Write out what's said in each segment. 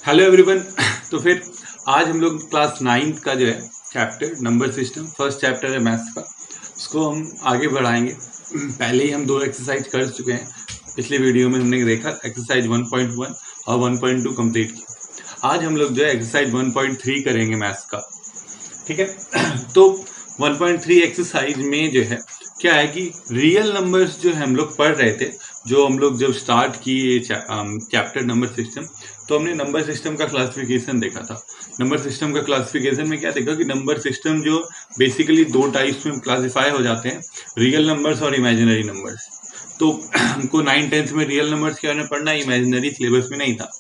Hello everyone. तो फिर आज हम लोग क्लास 9th का जो है chapter number system, first chapter है मैथ्स का, उसको हम आगे बढ़ाएंगे। पहले ही हम 2 एक्सरसाइज कर चुके हैं। पिछले वीडियो में हमने देखा एक्सरसाइज 1.1 और 1.2 कंप्लीट की। आज हम लोग जो है एक्सरसाइज 1.3 करेंगे मैथ्स का, ठीक है। तो 1.3 एक्सरसाइज में जो है क्या है कि रियल नंबर्स जो है हम लोग पढ़ रहे थे, जो हम लोग जब स्टार्ट किए चैप्टर नंबर सिस्टम, तो हमने नंबर सिस्टम का क्लासिफिकेशन देखा था। नंबर सिस्टम का क्लासिफिकेशन में क्या देखा कि नंबर सिस्टम जो बेसिकली 2 टाइप्स में क्लासिफाई हो जाते हैं, रियल नंबर्स और इमेजिनरी नंबर्स। तो हमको 9th-10th में रियल नंबर्स के बारे में पढ़ना, इमेजिनरी सिलेबस में नहीं था।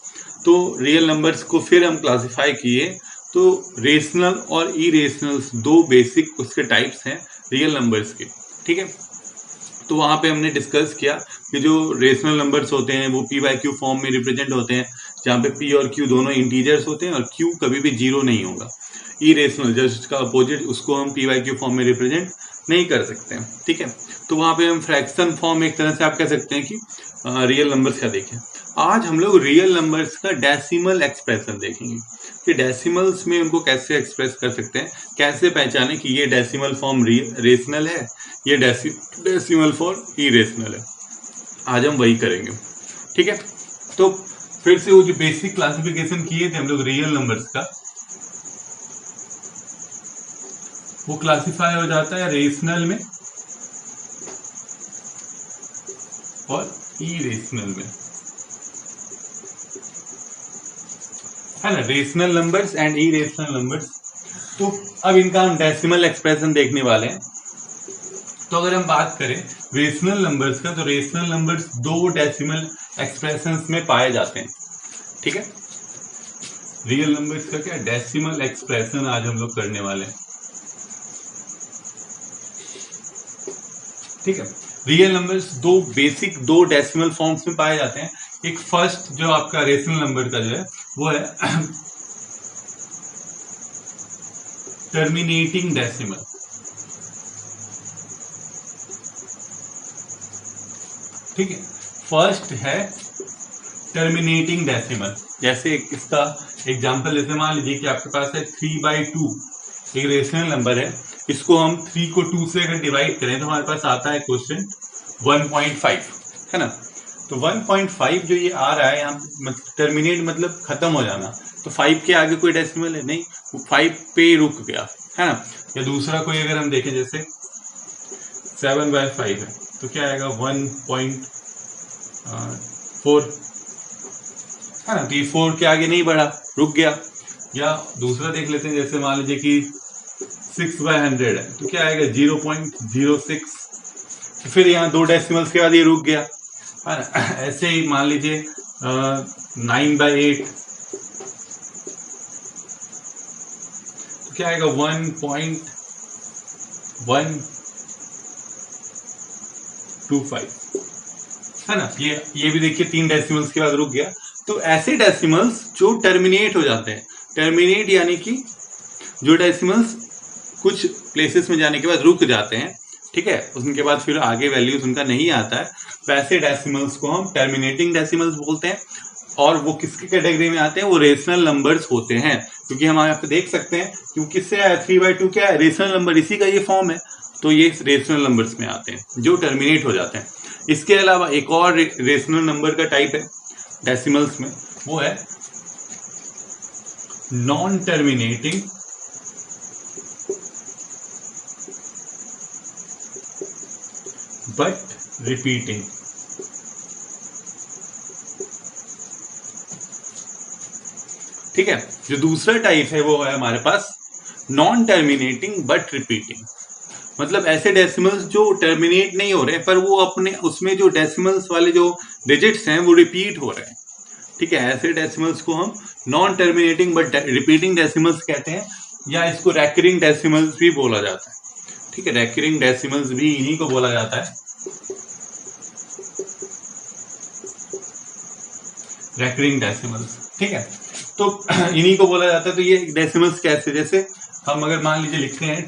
तो रियल नंबर्स को फिर हम क्लासिफाई किए, तो रेशनल और इरेशनल्स 2 बेसिक उसके टाइप्स हैं रियल नंबर्स के, ठीक है। तो वहाँ पे हमने डिस्कस किया कि जो रेशनल नंबर्स होते हैं वो p बाई क्यू फॉर्म में रिप्रेजेंट होते हैं, जहाँ पे p और q दोनों इंटीजर्स होते हैं और q कभी भी 0 नहीं होगा। इरेशनल जस्ट उसका अपोजिट, उसको हम p बाई क्यू फॉर्म में रिप्रेजेंट नहीं कर सकते हैं, ठीक है। तो वहाँ पे हम फ्रैक्शन फॉर्म, एक तरह से आप कह सकते हैं कि रियल नंबर्स का देखें। आज हम लोग रियल नंबर्स का डेसिमल एक्सप्रेशन देखेंगे कि डेसिमल्स में उनको कैसे एक्सप्रेस कर सकते हैं, कैसे पहचाने कि ये डेसिमल फॉर्म रेशनल है, ये डेसिमल फॉर्म इरेशनल है। आज हम वही करेंगे, ठीक है। तो फिर से वो जो बेसिक क्लासिफिकेशन किए थे हम लोग रियल नंबर्स का, वो क्लासिफाई हो जाता है रेशनल में और इरेशनल में, है ना। Rational numbers and irrational numbers. तो अब इनका हम डेसिमल एक्सप्रेशन देखने वाले हैं। तो अगर हम बात करें रेशनल नंबर्स का, तो रेशनल नंबर्स 2 डेसिमल एक्सप्रेशंस में पाए जाते हैं, ठीक है। रियल नंबर्स का क्या डेसिमल एक्सप्रेशन आज हम लोग करने वाले हैं, ठीक है। रियल नंबर्स 2 डेसिमल फॉर्म्स में पाए जाते हैं। एक फर्स्ट जो आपका रेशनल नंबर का जो है वो है टर्मिनेटिंग डेसिमल, ठीक है। फर्स्ट है टर्मिनेटिंग डेसिमल। जैसे इसका एग्जांपल जैसे मान लीजिए कि आपके पास है 3/2, एक रेशनल नंबर है। इसको हम 3 को 2 से अगर डिवाइड करें तो हमारे पास आता है क्वेश्चन 1.5, है ना। तो 1.5 जो ये आ रहा है यहाँ टर्मिनेट मतलब खत्म हो जाना, तो 5 के आगे कोई डेसिमल है नहीं, वो 5 पे रुक गया, है ना। या दूसरा कोई अगर हम देखें जैसे 7/5 है, तो क्या आएगा 1.4, है ना। तो ये 4 के आगे नहीं बढ़ा, रुक गया। या दूसरा देख लेते हैं, जैसे मान लीजिए कि 6/100 है, तो क्या आएगा 0.06। फिर यहाँ 2 डेसिमल्स के बाद ये रुक गया, है ना। ऐसे ही मान लीजिए 9/8, तो क्या आएगा 1.125, है ना। ये भी देखिए 3 डेसिमल्स के बाद रुक गया। तो ऐसे डेसिमल्स जो टर्मिनेट हो जाते हैं, टर्मिनेट यानी कि जो डेसिमल्स कुछ प्लेसेस में जाने के बाद रुक जाते हैं, ठीक है, उनके बाद फिर आगे वैल्यूज उनका नहीं आता है, वैसे डेसिमल्स को हम टर्मिनेटिंग डेसिमल्स बोलते हैं। और वो किसकी कैटेगरी में आते हैं, वो रेशनल नंबर्स होते हैं। क्योंकि हम यहाँ पे देख सकते हैं क्योंकि किससे आया 3/2 क्या है, रेशनल नंबर, इसी का ये फॉर्म है। तो ये रेशनल नंबर्स में आते हैं जो टर्मिनेट हो जाते हैं। इसके अलावा एक और रेशनल नंबर का टाइप है डेसिमल्स में, वो है नॉन टर्मिनेटिंग बट रिपीटिंग, ठीक है। जो दूसरा टाइप है वो है हमारे पास नॉन टर्मिनेटिंग बट रिपीटिंग। मतलब ऐसे डेसिमल्स जो टर्मिनेट नहीं हो रहे पर वो अपने उसमें जो डेसिमल्स वाले जो डिजिट्स हैं वो रिपीट हो रहे हैं, ठीक है। ऐसे डेसिमल्स को हम non terminating but repeating decimals कहते हैं, या इसको रैकरिंग डेसिमल्स भी बोला जाता है, ठीक है। रैकरिंग डेसिमल्स भी इन्हीं को बोला जाता है, रैकरिंग डेसिमल्स, ठीक है। तो इन्हीं को बोला जाता है। तो ये डेसिमल्स कैसे, जैसे हम अगर मान लीजिए लिखते हैं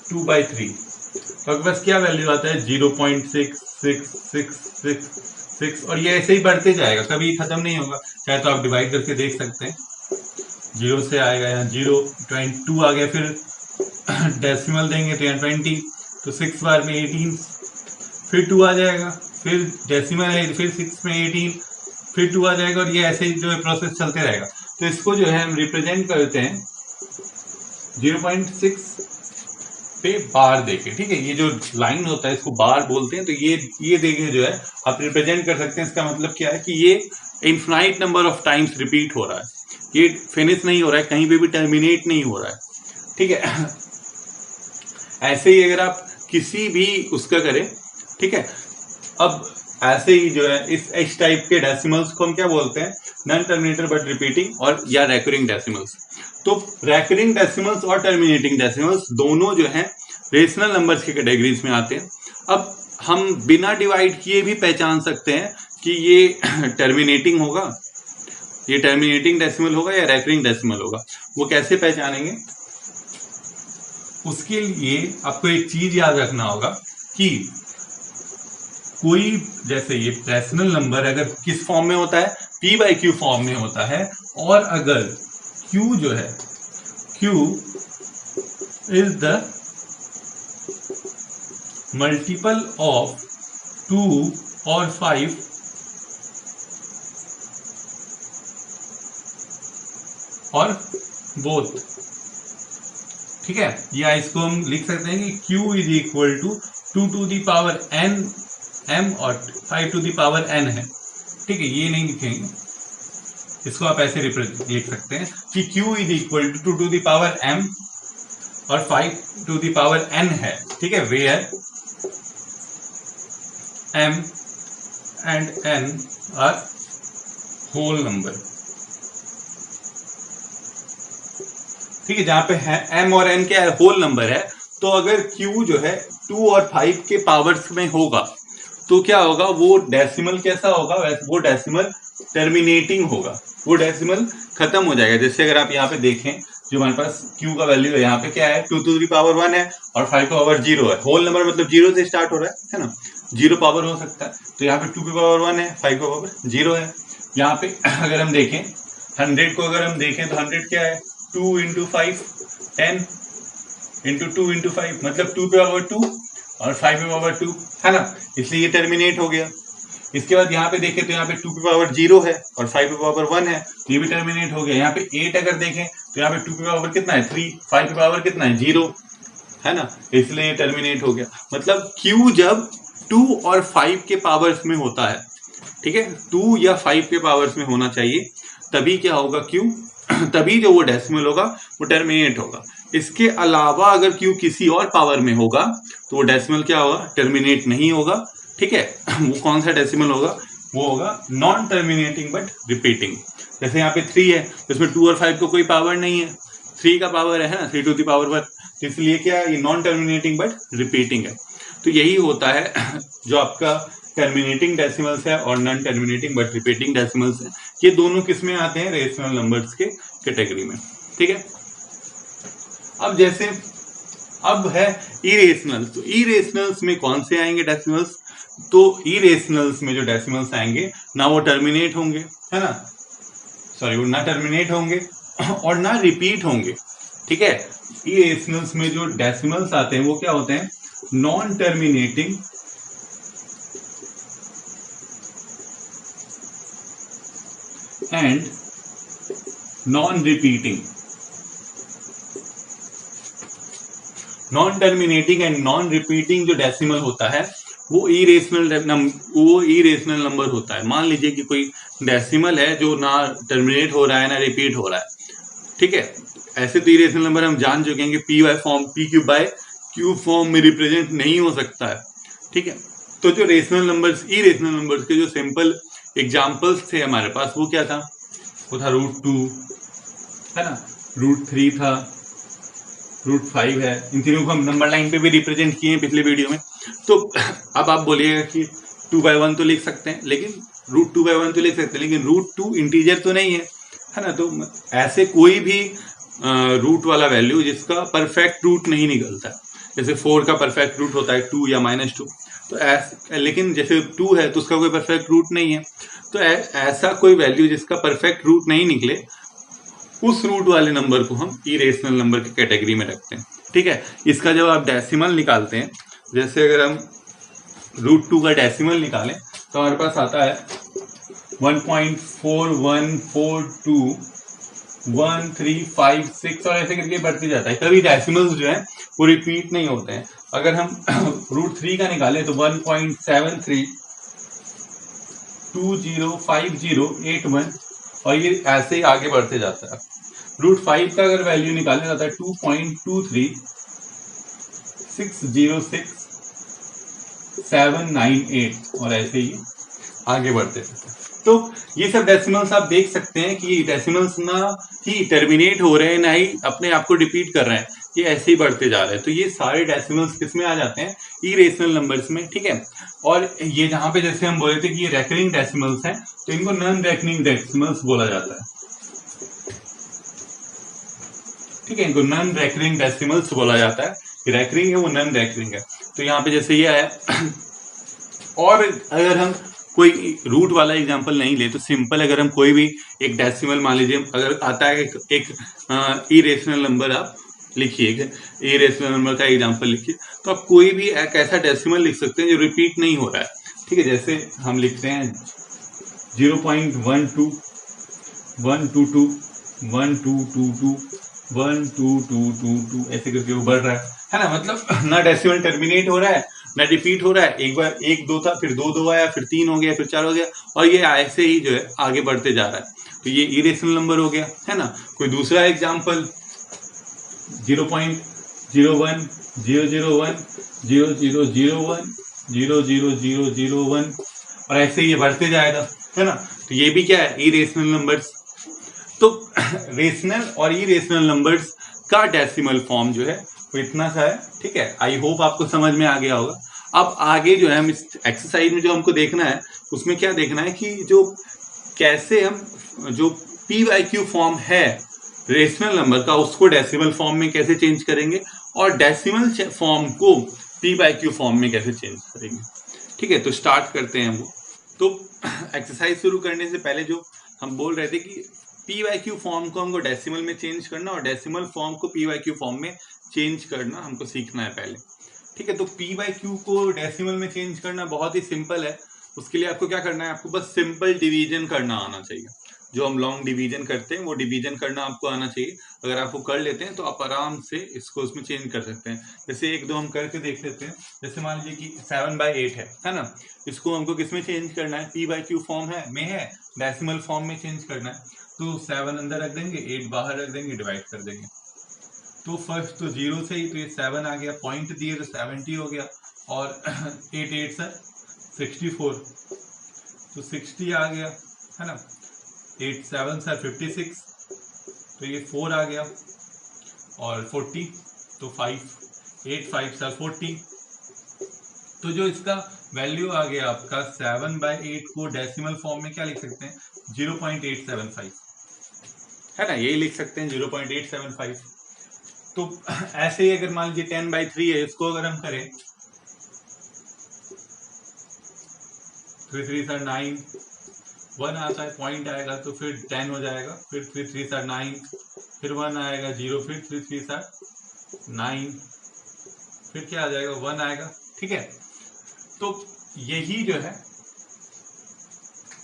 2/3, तो आपके पास क्या वैल्यू आता है 0.6666 6 और ये ऐसे ही बढ़ते जाएगा, कभी खत्म नहीं होगा। चाहे तो आप डिवाइड करके देख सकते हैं, 0 से आएगा यहाँ 0, 22 आ गया, फिर डेसिमल देंगे तो यहाँ 20, तो 6 बार में 18, फिर 2 आ जाएगा, फिर डेसिमल है, फिर 6 में 18, फिर 2 आ जाएगा, और ये ऐसे ही जो है प्रोसेस चलते रहेगा। तो इसको जो है हम रिप्रेजेंट करते हैं 0.6 पे बार देके, ठीक है। ये जो लाइन होता है इसको बार बोलते हैं। तो ये देके जो है आप रिप्रेजेंट कर सकते हैं। इसका मतलब क्या है कि ये infinite number of times repeat हो रहा है, ये फिनिश नहीं हो रहा है, कहीं पे भी टर्मिनेट नहीं हो रहा है, ठीक है। ऐसे ही अगर आप किसी भी उसका करें, ठीक है। अब ऐसे ही जो है इस टाइप के डेसिमल्स को हम क्या बोलते हैं, नॉन टर्मिनेटर बट रिपीटिंग और या रेकरिंग डेसिमल्स। तो रेकरिंग डेसिमल्स और टर्मिनेटिंग डेसिमल्स दोनों जो है रेशनल नंबर्स के कैटेगरीज में आते हैं। अब हम बिना डिवाइड किए भी पहचान सकते हैं कि ये टर्मिनेटिंग होगा, ये टर्मिनेटिंग डेसिमल होगा या रेकरिंग डेसिमल होगा। वो कैसे पहचानेंगे, उसके लिए आपको एक चीज याद रखना होगा कि कोई जैसे ये रेशनल नंबर अगर किस फॉर्म में होता है, p/q फॉर्म में होता है, और अगर q जो है, q is the multiple of 2 और 5 और बोथ, ठीक है। या इसको हम लिख सकते हैं कि q is equal to 2 to the power n m और 5 to the power n है, ठीक है। ये नहीं लिखेंगे, इसको आप ऐसे लिख सकते हैं कि q is equal to 2 to the power m और 5 to the power n है, ठीक है। Where m and n are whole number, ठीक है। जहां पे है m और n क्या है, होल नंबर है। तो अगर q जो है 2 और 5 के पावर्स में होगा तो क्या होगा, वो डेसिमल कैसा होगा, वो डेसिमल टर्मिनेटिंग होगा, वो डेसिमल खत्म हो जाएगा। जैसे अगर आप यहाँ पे देखें, जो हमारे पास q का वैल्यू है, यहाँ पे क्या है, 2 to the power 1 है और 5 का पावर 0 है। होल नंबर मतलब 0 से स्टार्ट हो रहा है ना, 0 पावर हो सकता है। तो यहाँ पे 2 की पावर 1 है, 5 का पावर 0 है। यहाँ पे अगर हम देखें 100 को, अगर हम देखें तो 100 क्या है, 2 into 5 10 into 2 into 5 मतलब 2 पे पावर 2 और 5 पे पावर 2 है ना, इसलिए ये टर्मिनेट हो गया। इसके बाद यहाँ पे देखें तो यहाँ पे 2 पे पावर 0 है और 5 पे पावर 1 है, तो ये भी टर्मिनेट हो गया। यहाँ पे 8 अगर देखें तो यहाँ पे 2 पे पावर कितना है 3, 5 पे पावर कितना है 0 है ना, इसलिए ये टर्मिनेट हो गया। मतलब Q जब 2 और 5 के पावर्स में होता है, ठीक है, 2 या 5 के पावर्स में होना चाहिए, तभी क्या होगा Q, तभी जो वो डेसिमल होगा वो टर्मिनेट होगा। इसके अलावा अगर Q किसी और पावर में होगा तो वो डेसिमल क्या होगा, टर्मिनेट नहीं होगा, ठीक है। वो कौन सा डेसिमल होगा, वो होगा नॉन टर्मिनेटिंग बट रिपीटिंग। जैसे यहाँ पे 3 है, इसमें 2 और 5 को कोई पावर नहीं है, 3 का पावर है ना, 3 to the power 1, तो इसलिए क्या ये नॉन टर्मिनेटिंग बट रिपीटिंग है। तो यही होता है जो आपका टर्मिनेटिंग डेसिमल्स है और non terminating but repeating decimals है। ये दोनों किस में आते हैं, रेशनल नंबर्स के कैटेगरी में, ठीक है। अब जैसे अब है इरेशनल्स, तो इरेशनल्स में कौन से आएंगे डेसिमल्स, तो इरेशनल्स में जो डेसिमल्स आएंगे ना वो टर्मिनेट होंगे, है ना, सॉरी वो ना टर्मिनेट होंगे और ना रिपीट होंगे, ठीक है। इरेशनल्स में जो डेसिमल्स आते हैं वो क्या होते हैं, non terminating and non repeating. Non terminating and non repeating जो डेसिमल होता है वो इरेशनल नंबर होता है। मान लीजिए कि कोई डेसिमल है जो ना टर्मिनेट हो रहा है ना रिपीट हो रहा है, ठीक है। ऐसे तो इरेशनल नंबर हम जान चुके हैं कि p/q फॉर्म में रिप्रेजेंट नहीं हो सकता है, ठीक है। तो जो रेशनल नंबर्स, इरेशनल नंबर्स के जो सिंपल एग्जाम्पल्स थे हमारे पास, वो क्या था, वो था √2 है ना, √3 था, √5 है। इन तीनों को हम नंबर लाइन पे भी रिप्रेजेंट किए हैं पिछले वीडियो में। तो अब आप बोलिएगा कि 2/1 तो लिख सकते हैं, लेकिन √2/1 तो लिख सकते हैं, लेकिन √2 इंटीजर तो नहीं है ना। तो ऐसे कोई भी रूट वाला वैल्यू जिसका परफेक्ट रूट नहीं निकलता, जैसे 4 का परफेक्ट रूट होता है 2 या -2, तो लेकिन जैसे 2 है तो उसका कोई परफेक्ट रूट नहीं है, तो ऐसा कोई वैल्यू जिसका परफेक्ट रूट नहीं निकले उस रूट वाले नंबर को हम इरेशनल नंबर की कैटेगरी में रखते हैं। ठीक है, इसका जब आप डेसिमल निकालते हैं, जैसे अगर हम √2 का डेसिमल निकालें तो हमारे पास आता है 1.41421356 और ऐसे करके बढ़ते जाता है। कभी डेसिमल्स जो है वो रिपीट नहीं होते हैं। अगर हम √3 का निकालें तो 1.73205081 और ये ऐसे ही आगे बढ़ते जाता है। √5 का अगर वैल्यू निकाला जाता है 2.236069798 और ऐसे ही आगे बढ़ते रहते हैं। तो ये सब डेसिमल्स आप देख सकते हैं कि डेसिमल्स ना ही टर्मिनेट हो रहे हैं ना ही अपने आप को रिपीट कर रहे हैं, ये ऐसे ही बढ़ते जा रहे हैं। तो ये सारे डेसिमल्स किस में आ जाते हैं? इरेशनल नंबर्स में। ठीक है, और ये जहां पे जैसे हम बोले थे कि ये रेकरिंग डेसिमल्स हैं तो इनको नॉन रेकरिंग डेसिमल्स बोला जाता है। ठीक है, इनको नॉन रेकरिंग डेसिमल्स बोला जाता है। रेकरिंग है वो नॉन रेकरिंग है। तो यहाँ पे जैसे ये है और अगर हम कोई रूट वाला एग्जांपल नहीं ले तो सिंपल अगर हम कोई भी एक डेसिमल मान लीजिए, अगर आता है एक इरेशनल नंबर आप लिखिए, इरेशनल नंबर का एग्जांपल लिखिए, तो आप कोई भी एक ऐसा डेसिमल लिख सकते हैं जो रिपीट नहीं हो रहा है। ठीक है, जैसे हम लिखते हैं 0.12 122 1222 12222 ऐसे करके वो बढ़ रहा है ना। मतलब ना डेसिमल टर्मिनेट हो रहा है ना रिपीट हो रहा है। एक बार 1 2 था, फिर 2 2 आया, फिर 3 हो गया, फिर 4 हो गया और ये ऐसे ही जो है आगे बढ़ते जा रहा है। तो ये इरेशनल नंबर हो गया, है ना। कोई दूसरा एग्जांपल 0.01 001 0001 00001 और ऐसे ही ये बढ़ते जाएगा, है ना। तो ये भी क्या है? Irrational numbers. तो रेशनल और इरेशनल नंबर्स का डेसिमल फॉर्म जो है वो इतना सा है। ठीक है, आई होप आपको समझ में आ गया होगा। अब आगे जो है हम इस एक्सरसाइज में जो हमको देखना है उसमें क्या देखना है कि जो कैसे हम जो p/q फॉर्म है रेशनल नंबर का उसको डेसिमल फॉर्म में कैसे चेंज करेंगे और डेसिमल फॉर्म को p/q फॉर्म में कैसे चेंज करेंगे। ठीक है, तो स्टार्ट करते हैं वो। तो एक्सरसाइज शुरू करने से पहले जो हम बोल रहे थे कि p/q फॉर्म को हमको डेसिमल में चेंज करना और डेसिमल फॉर्म को p/q फॉर्म में चेंज करना हमको सीखना है पहले। ठीक है, तो p/q को डेसिमल में चेंज करना बहुत ही सिंपल है। उसके लिए आपको क्या करना है? आपको बस सिंपल डिवीजन करना आना चाहिए। जो हम लॉन्ग डिवीजन करते हैं वो डिवीजन करना आपको आना चाहिए। अगर आप वो कर लेते हैं तो आप आराम से इसको उसमें चेंज कर सकते हैं। जैसे 1 2 हम करके देख लेते हैं। जैसे मान लीजिए कि 7/8 है ना। इसको हमको किस में चेंज करना है? p/q फॉर्म है डेसिमल फॉर्म में चेंज करना है। तो 7 अंदर रख देंगे, 8 बाहर रख देंगे, डिवाइड कर देंगे। तो फर्स्ट तो 0 से ही तो ये 7 आ गया, पॉइंट दिए तो 70 हो गया और 8 8 सर 64 तो 60 आ गया, है ना। 8 7 सर 56 तो ये 4 आ गया और 40 तो 5 8 5 सर 40। तो जो इसका वैल्यू आ गया आपका 7/8 को डेसिमल फॉर्म में क्या लिख सकते हैं? 0.875, है ना। यही लिख सकते हैं 0.875। तो ऐसे ही अगर मान लीजिए 10/3 है, इसको अगर हम करें 3 3 सर 9 1 आता है, पॉइंट आएगा तो फिर 10 हो जाएगा, फिर 3 3 सर 9 फिर 1 आएगा 0 फिर 3 3 सर 9 फिर क्या आ जाएगा 1 आएगा। ठीक है, तो यही जो है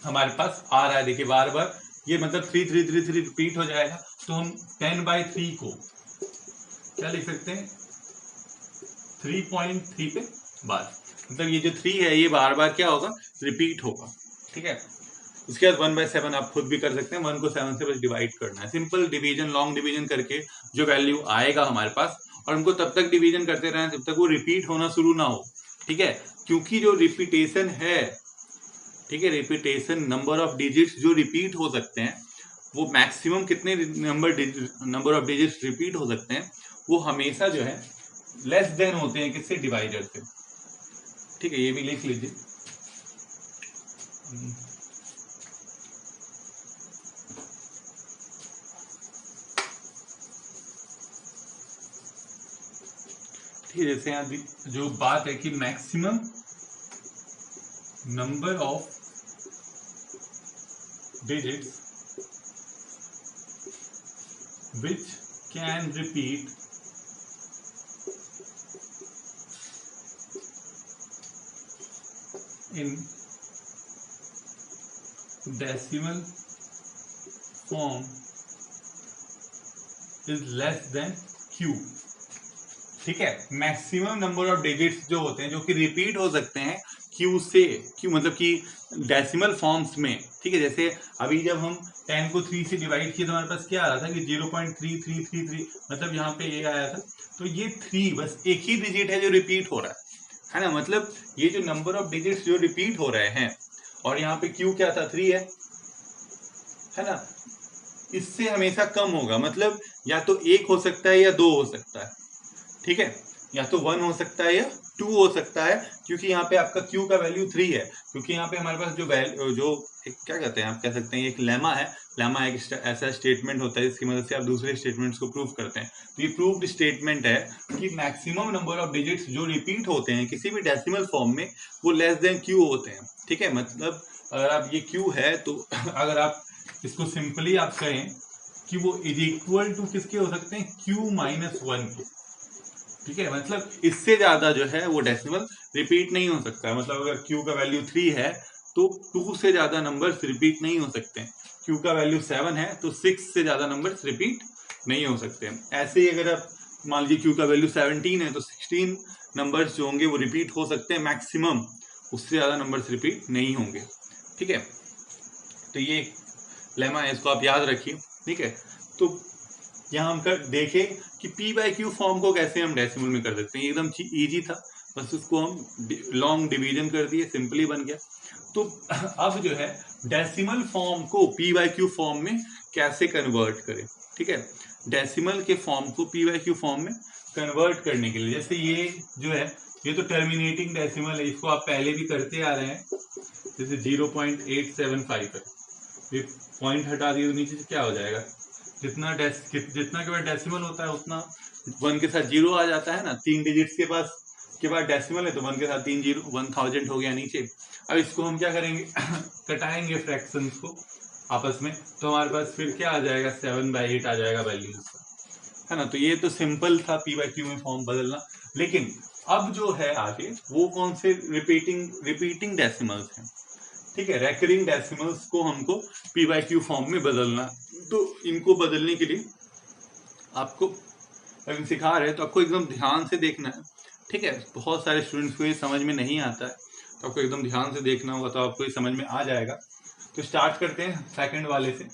हमारे पास आ रहा है। देखिए बार बार ये मतलब 3 3 3 3 रिपीट हो जाएगा। तो हम 10/3 को क्या लिख सकते हैं? 3.3 पे बार, मतलब ये जो 3 है ये बार बार क्या होगा? रिपीट होगा। ठीक है, उसके बाद 1/7 आप खुद भी कर सकते हैं। 1 को 7 से बस डिवाइड करना है। सिंपल डिवीजन, लॉन्ग डिवीजन करके जो वैल्यू आएगा हमारे पास, और हमको तब तक डिवीजन करते रहना जब तक वो रिपीट होना शुरू ना हो। ठीक है, क्योंकि जो रिपीटेशन है, ठीक है, रिपीटेशन नंबर ऑफ डिजिट्स जो रिपीट हो सकते हैं वो मैक्सिमम कितने नंबर ऑफ डिजिट्स रिपीट हो सकते हैं वो हमेशा जो है लेस देन होते हैं किससे? डिवाइडर से। ठीक है, ये भी लिख लीजिए। ठीक है, जैसे यहाँ जो बात है कि maximum number of digits which can repeat in decimal form is less than q। ठीक है, मैक्सिमम नंबर ऑफ डिजिट्स जो होते हैं जो कि रिपीट हो सकते हैं क्यू से, क्यू मतलब कि डेसिमल फॉर्म्स में। ठीक है, जैसे अभी जब हम 10 को 3 से डिवाइड किए तो हमारे पास क्या आ रहा था कि 0.3333, मतलब यहाँ पे ये आया था। तो ये 3 बस एक ही डिजिट है जो रिपीट हो रहा है ना। मतलब ये जो नंबर ऑफ डिजिट्स जो रिपीट हो रहे हैं, और यहाँ पे क्यू क्या था, 3 है ना। इससे हमेशा कम होगा, मतलब या तो 1 हो सकता है या 2 हो सकता है। ठीक है, या तो 1 हो सकता है या 2 हो सकता है, क्योंकि यहाँ पे आपका Q का वैल्यू 3 है। क्योंकि यहाँ पे हमारे पास जो एक क्या कहते हैं, आप कह सकते हैं एक लेमा है। लेमा एक ऐसा स्टेटमेंट होता है जिसकी मदद से आप दूसरे स्टेटमेंट्स को प्रूव करते हैं। तो ये प्रूव्ड स्टेटमेंट है कि मैक्सिमम नंबर ऑफ डिजिट्स जो रिपीट होते हैं किसी भी डेसिमल फॉर्म में वो लेस देन Q होते हैं। ठीक है, मतलब अगर आप ये Q है तो अगर आप इसको सिंपली आप कहें कि वो इज इक्वल टू किसके हो सकते हैं, Q-1 के। ठीक है, मतलब इससे ज्यादा जो है वो डेसिमल रिपीट नहीं हो सकता। मतलब अगर Q का वैल्यू 3 है तो 2 से ज्यादा नंबर्स रिपीट नहीं हो सकते। Q का वैल्यू 7 है तो 6 से ज्यादा नंबर्स रिपीट नहीं हो सकते। ऐसे ही अगर आप मान लीजिए Q का वैल्यू 17 है तो 16 नंबर्स जो होंगे वो रिपीट हो सकते हैं मैक्सिमम, उससे ज्यादा नंबर्स रिपीट नहीं होंगे। ठीक है, तो ये लेमा है, इसको आप याद रखिए। ठीक है, तो यहाँ हम देखें कि P/Q फॉर्म को कैसे हम डेसिमल में कर सकते हैं। एकदम इजी था, बस उसको हम लॉन्ग डिवीजन कर दिए, सिंपली बन गया। तो अब जो है डेसिमल फॉर्म को P/Q फॉर्म में कैसे कन्वर्ट करें। ठीक है, डेसिमल के फॉर्म को P/Q फॉर्म में कन्वर्ट करने के लिए, जैसे ये जो है ये तो टर्मिनेटिंग डेसिमल है, इसको आप पहले भी करते आ रहे हैं। जैसे 0.875 है, ये पॉइंट हटा दिए तो नीचे से क्या हो जाएगा, जितना के बाद डेसिमल होता है उतना 1 के साथ 0 आ जाता है ना। 3 डिजिट्स के बाद डेसिमल है तो 1 के साथ 3 0, 1000 हो गया नीचे। अब इसको हम क्या करेंगे कटाएंगे फ्रैक्शंस को आपस में, तो हमारे पास फिर क्या आ जाएगा, 7/8 आ जाएगा वैल्यू, है ना। तो ये तो सिंपल था P/Q में फॉर्म बदलना। लेकिन अब जो है आगे वो कौन से रिपीटिंग डेसिमल्स हैं। ठीक है, रेकरिंग डेसिमल्स को हमको P/Q फॉर्म में बदलना। तो इनको बदलने के लिए आपको अगर सिखा रहे हैं तो आपको एकदम ध्यान से देखना है। ठीक है, बहुत सारे स्टूडेंट्स को ये समझ में नहीं आता है, तो आपको एकदम ध्यान से देखना होगा, तो आपको ये समझ में आ जाएगा। तो स्टार्ट करते हैं सेकंड वाले से।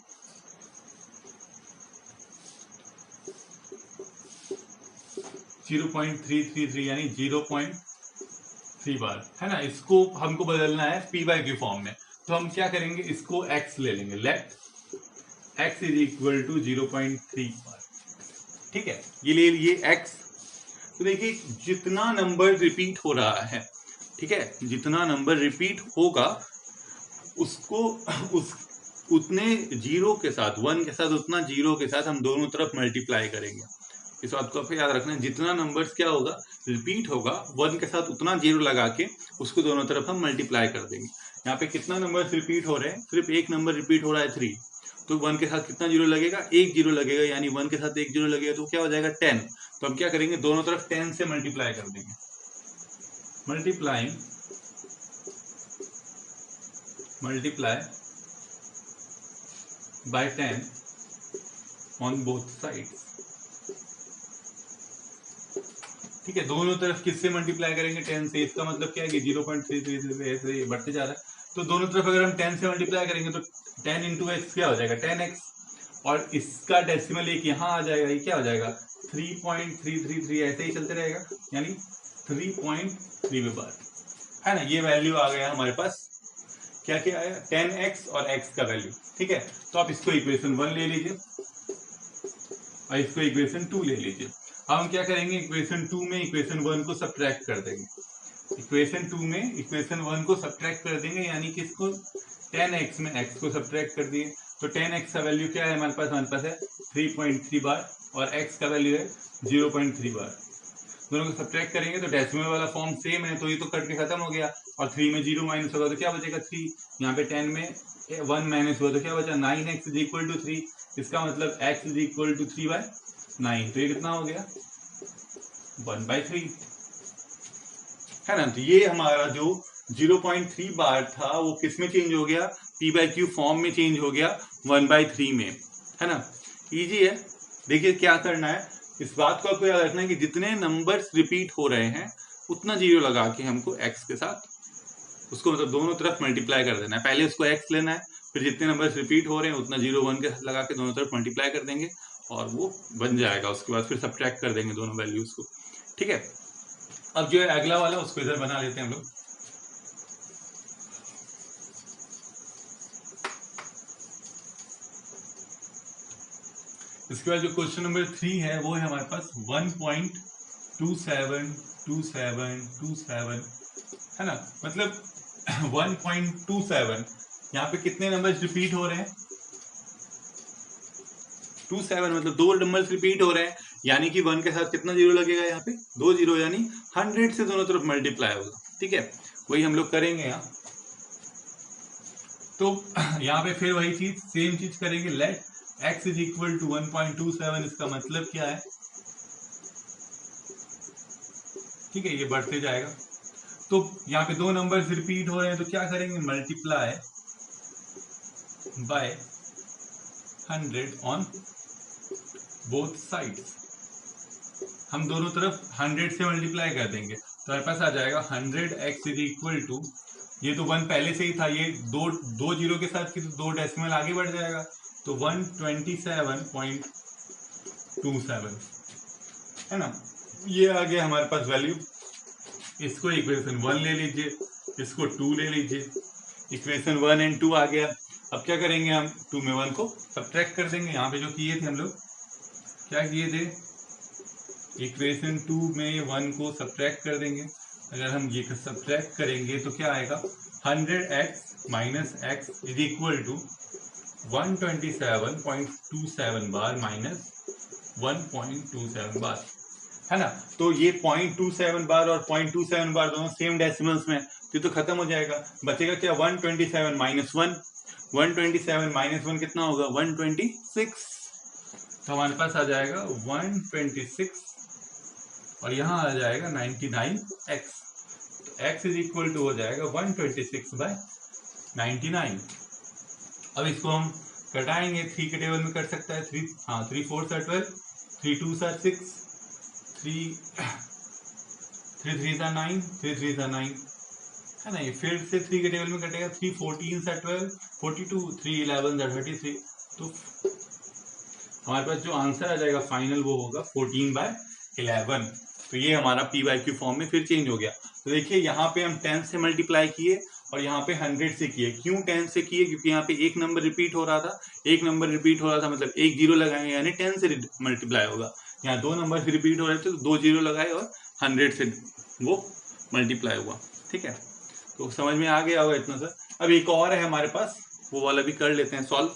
0.333 यानी 0.3 बार, है ना। इसको हमको बदलना है P/Q फॉर्म में। तो हम क्या करेंगे, इसको x ले लेंगे, let x is equal to 0.3 bar. ठीक है, ये ले लिए x। तो देखिए जितना नंबर रिपीट हो रहा है, ठीक है, जितना नंबर रिपीट होगा उसको उतने जीरो के साथ, 1 के साथ उतना जीरो के साथ हम दोनों तरफ मल्टीप्लाई करेंगे। इस बात को आपको याद रखना है, जितना नंबर्स क्या होगा रिपीट होगा 1 के साथ उतना जीरो लगा के उसको दोनों तरफ हम मल्टीप्लाई कर देंगे। यहाँ पे कितना नंबर्स रिपीट हो रहे हैं, सिर्फ एक नंबर रिपीट हो रहा है 3, तो 1 के साथ कितना जीरो लगेगा, एक जीरो लगेगा, यानी 1 के साथ एक जीरो लगेगा तो क्या हो जाएगा 10। तो हम क्या करेंगे, दोनों तरफ 10 से मल्टीप्लाई कर देंगे। Multiply by 10 on both sides. ठीक है, दोनों तरफ किससे मल्टीप्लाई करेंगे, 10 से। इसका मतलब क्या है कि 0.33 ऐसे बढ़ते जा रहा है, तो दोनों तरफ अगर हम 10 से मल्टीप्लाई करेंगे तो 10 इंटू एक्स क्या हो जाएगा, 10x, और इसका डेसिमल एक यहाँ आ जाएगा, ये क्या हो जाएगा 3.333, ऐसे ही चलते रहेगा, यानी 3.3 बार, है ना। ये वैल्यू आ गया हमारे पास, क्या क्या आया, 10x और x का वैल्यू। ठीक है, तो आप इसको इक्वेशन 1 ले लीजिए और इसको इक्वेशन 2 ले लीजिए। अब हम क्या करेंगे, इक्वेशन 2 में इक्वेशन 1 को सब्ट्रैक्ट कर देंगे। इक्वेशन 2 में इक्वेशन 1 को सब्ट्रैक्ट कर देंगे, यानी कि इसको 10x में x को सब्ट्रैक्ट कर दिए, तो 10x का वैल्यू क्या है हमारे पास है 3.3 बार, और x का वैल्यू है 0.3 बार। दोनों को सब्ट्रैक्ट करेंगे तो डेसिमल वाला फॉर्म सेम है, तो ये तो कट के खत्म हो गया। और 3 में 0 माइनस होगा तो क्या बचेगा 3। यहाँ पे 10 में 1 माइनस हुआ तो क्या बचा 9x इज इक्वल टू 3। इसका मतलब x इज इक्वल टू 3/9। तो ये कितना हो गया 1/3 है ना। तो ये हमारा जो 0.3 बार था वो किस में चेंज हो गया, p/q फॉर्म में चेंज हो गया 1/3 में, है ना। इजी है। देखिए क्या करना है, इस बात को आपको याद रखना है कि जितने नंबर्स रिपीट हो रहे हैं उतना 0 लगा के हमको x के साथ उसको मतलब दोनों तरफ मल्टीप्लाई कर देना है। पहले उसको x लेना है, फिर जितने नंबर्स रिपीट हो रहे हैं उतना 0 1 के लगा के दोनों तरफ मल्टीप्लाई कर देंगे और वो बन जाएगा। उसके बाद फिर सब्ट्रैक्ट कर देंगे दोनों वैल्यूज को, ठीक है। अब जो है अगला वाला उसको इधर बना लेते हैं हम लोग। इसके बाद जो क्वेश्चन नंबर 3 है वो है हमारे पास 1.272727 है ना। मतलब 1.27 यहाँ पे कितने नंबर्स रिपीट हो रहे हैं 27 मतलब 2 नंबर्स रिपीट हो रहे हैं, यानी कि 1 के साथ कितना 0 लगेगा यहाँ पे 2 0, यानी 100 से दोनों तरफ मल्टीप्लाई होगा, ठीक है। वही हम लोग करेंगे यहाँ। तो यहाँ पे फिर वही चीज सेम चीज करेंगे। Let x is equal to 1.27। इसका मतलब क्या है, ठीक है, ये बढ़ते जाएगा। तो यहाँ पे 2 नंबर्स रिपीट हो रहे हैं तो क्या करेंगे multiply by 100 on both sides. हम दोनों तरफ 100 से मल्टीप्लाई कर देंगे तो हमारे पास आ जाएगा 100x इज इक्वल टू, ये तो 1 पहले से ही था, ये दो जीरो के साथ की तो 2 डेसिमल आगे बढ़ जाएगा तो 127.27 है ना। ये आ गया हमारे पास वैल्यू। इसको इक्वेशन 1 ले लीजिए, इसको 2 ले लीजिए। इक्वेशन 1 एंड 2 आ गया। अब क्या करेंगे हम 2 में 1 को सब्ट्रैक्ट कर देंगे। यहाँ पे जो किए थे हम लोग क्या किए थे, इक्वेशन 2 में 1 को सब्ट्रैक्ट कर देंगे। अगर हम ये सब्ट्रैक्ट करेंगे तो क्या आएगा 100x minus x is equal to 127.27 bar minus 1.27 bar, है ना। तो ये 0.27 बार और 0.27 बार दोनों सेम डेसिमल्स में, तो खत्म हो जाएगा। बचेगा क्या 127 माइनस 1, 127 माइनस 1 कितना होगा 126। तो हमारे पास आ जाएगा 126 और यहाँ आ जाएगा 99x। तो x इज इक्वल टू हो जाएगा 126/99। अब इसको हम कटाएंगे, 3 के टेबल में कट सकता है 3, हाँ 3 4 12, 3 2 6, 3 3 9, 3 3 9 है ना। ये फिर से 3 के टेबल में कटेगा, 3 14 12, 42, 3 11 33। तो हमारे पास जो आंसर आ जाएगा फाइनल वो होगा 14/11। तो ये हमारा p/q फॉर्म में फिर चेंज हो गया। तो देखिए यहाँ पे हम 10 से मल्टीप्लाई किए और यहाँ पे 100 से किए। क्यों 10 से किए, क्योंकि यहाँ पे एक नंबर रिपीट हो रहा था, एक नंबर रिपीट हो रहा था मतलब एक 0 लगाएंगे यानी 10 से मल्टीप्लाई होगा। यहाँ 2 नंबर रिपीट हो रहे थे तो 2 0 लगाए और 100 से वो मल्टीप्लाई हुआ, ठीक है। तो समझ में आ गया होगा इतना सा। अब एक और है हमारे पास, वो वाला भी कर लेते हैं सॉल्व।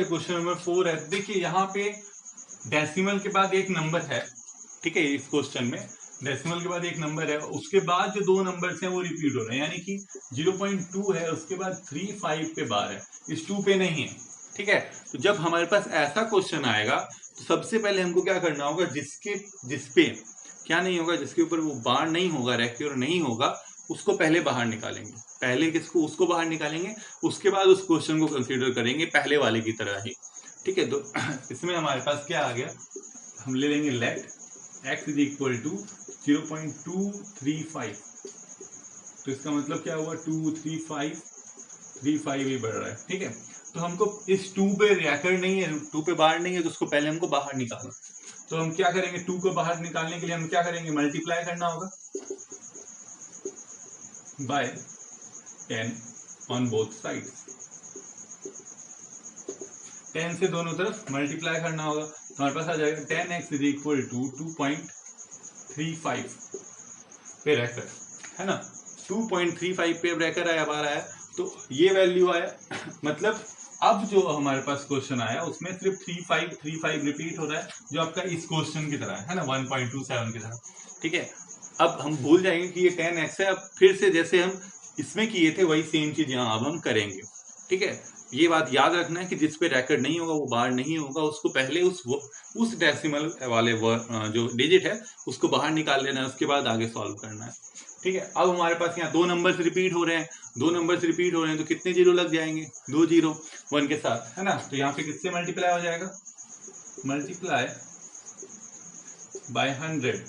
क्वेश्चन नंबर 4 है। देखिए यहाँ पे डेसिमल के बाद एक नंबर है, ठीक है। इस क्वेश्चन में डेसिमल के बाद एक नंबर है, उसके बाद जो 2 नंबर्स हैं वो रिपीट हो रहे हैं, यानी कि 0.2 है, उसके बाद 3 5 पे बार है, इस 2 पे नहीं है, ठीक है। तो जब हमारे पास ऐसा क्वेश्चन आएगा तो सबसे पहले हमको क्या करना होगा, जिसपे क्या नहीं होगा, जिसके ऊपर वो बार नहीं होगा, रेक्टेंगल नहीं होगा, उसको पहले बाहर निकालेंगे। पहले किसको, उसको बाहर निकालेंगे, उसके बाद उस क्वेश्चन को कंसीडर करेंगे पहले वाले की तरह ही, ठीक है। तो इसमें हमारे पास क्या आ गया, हम ले लेंगे let x is equal to 0.235। तो इसका मतलब क्या हुआ 235 ही बढ़ रहा है, ठीक है। तो हमको इस 2 पे रिएक्टर नहीं है, 2 पे बाहर नहीं है, तो उसको पहले हमको बाहर निकालना। तो हम क्या करेंगे, 2 को बाहर निकालने के लिए हम क्या करेंगे, मल्टीप्लाई करना होगा बाय 10 ऑन बोथ साइड्स। 10 से दोनों तरफ मल्टीप्लाई करना होगा तो हमारे पास आ जाएगा 10x इज इक्वल टू 2.35 पे रहकर, है ना। 2.35 पे ब्रेकर आया बार आया, तो ये वैल्यू आया। मतलब अब जो हमारे पास क्वेश्चन आया उसमें सिर्फ 3535 रिपीट हो रहा है, जो आपका इस क्वेश्चन की तरह है ना, 1.27 की तरह। ठीक है, अब हम भूल जाएंगे कि ये 10x है। अब फिर से जैसे हम इसमें किए थे वही सेम चीज यहाँ अब हम करेंगे। ठीक है, ये बात याद रखना है कि जिस पे रैकेट नहीं होगा वो बाहर नहीं होगा, उसको पहले उस डेसिमल वाले जो डिजिट है उसको बाहर निकाल लेना है, उसके बाद आगे सॉल्व करना है। ठीक है, अब हमारे पास यहाँ 2 नंबर्स रिपीट हो रहे हैं, 2 नंबर्स रिपीट हो रहे हैं, तो कितने जीरो लग जाएंगे? 2 जीरो 1 के साथ, है ना। तो यहाँ पे किससे मल्टीप्लाई हो जाएगा? Multiply by 100।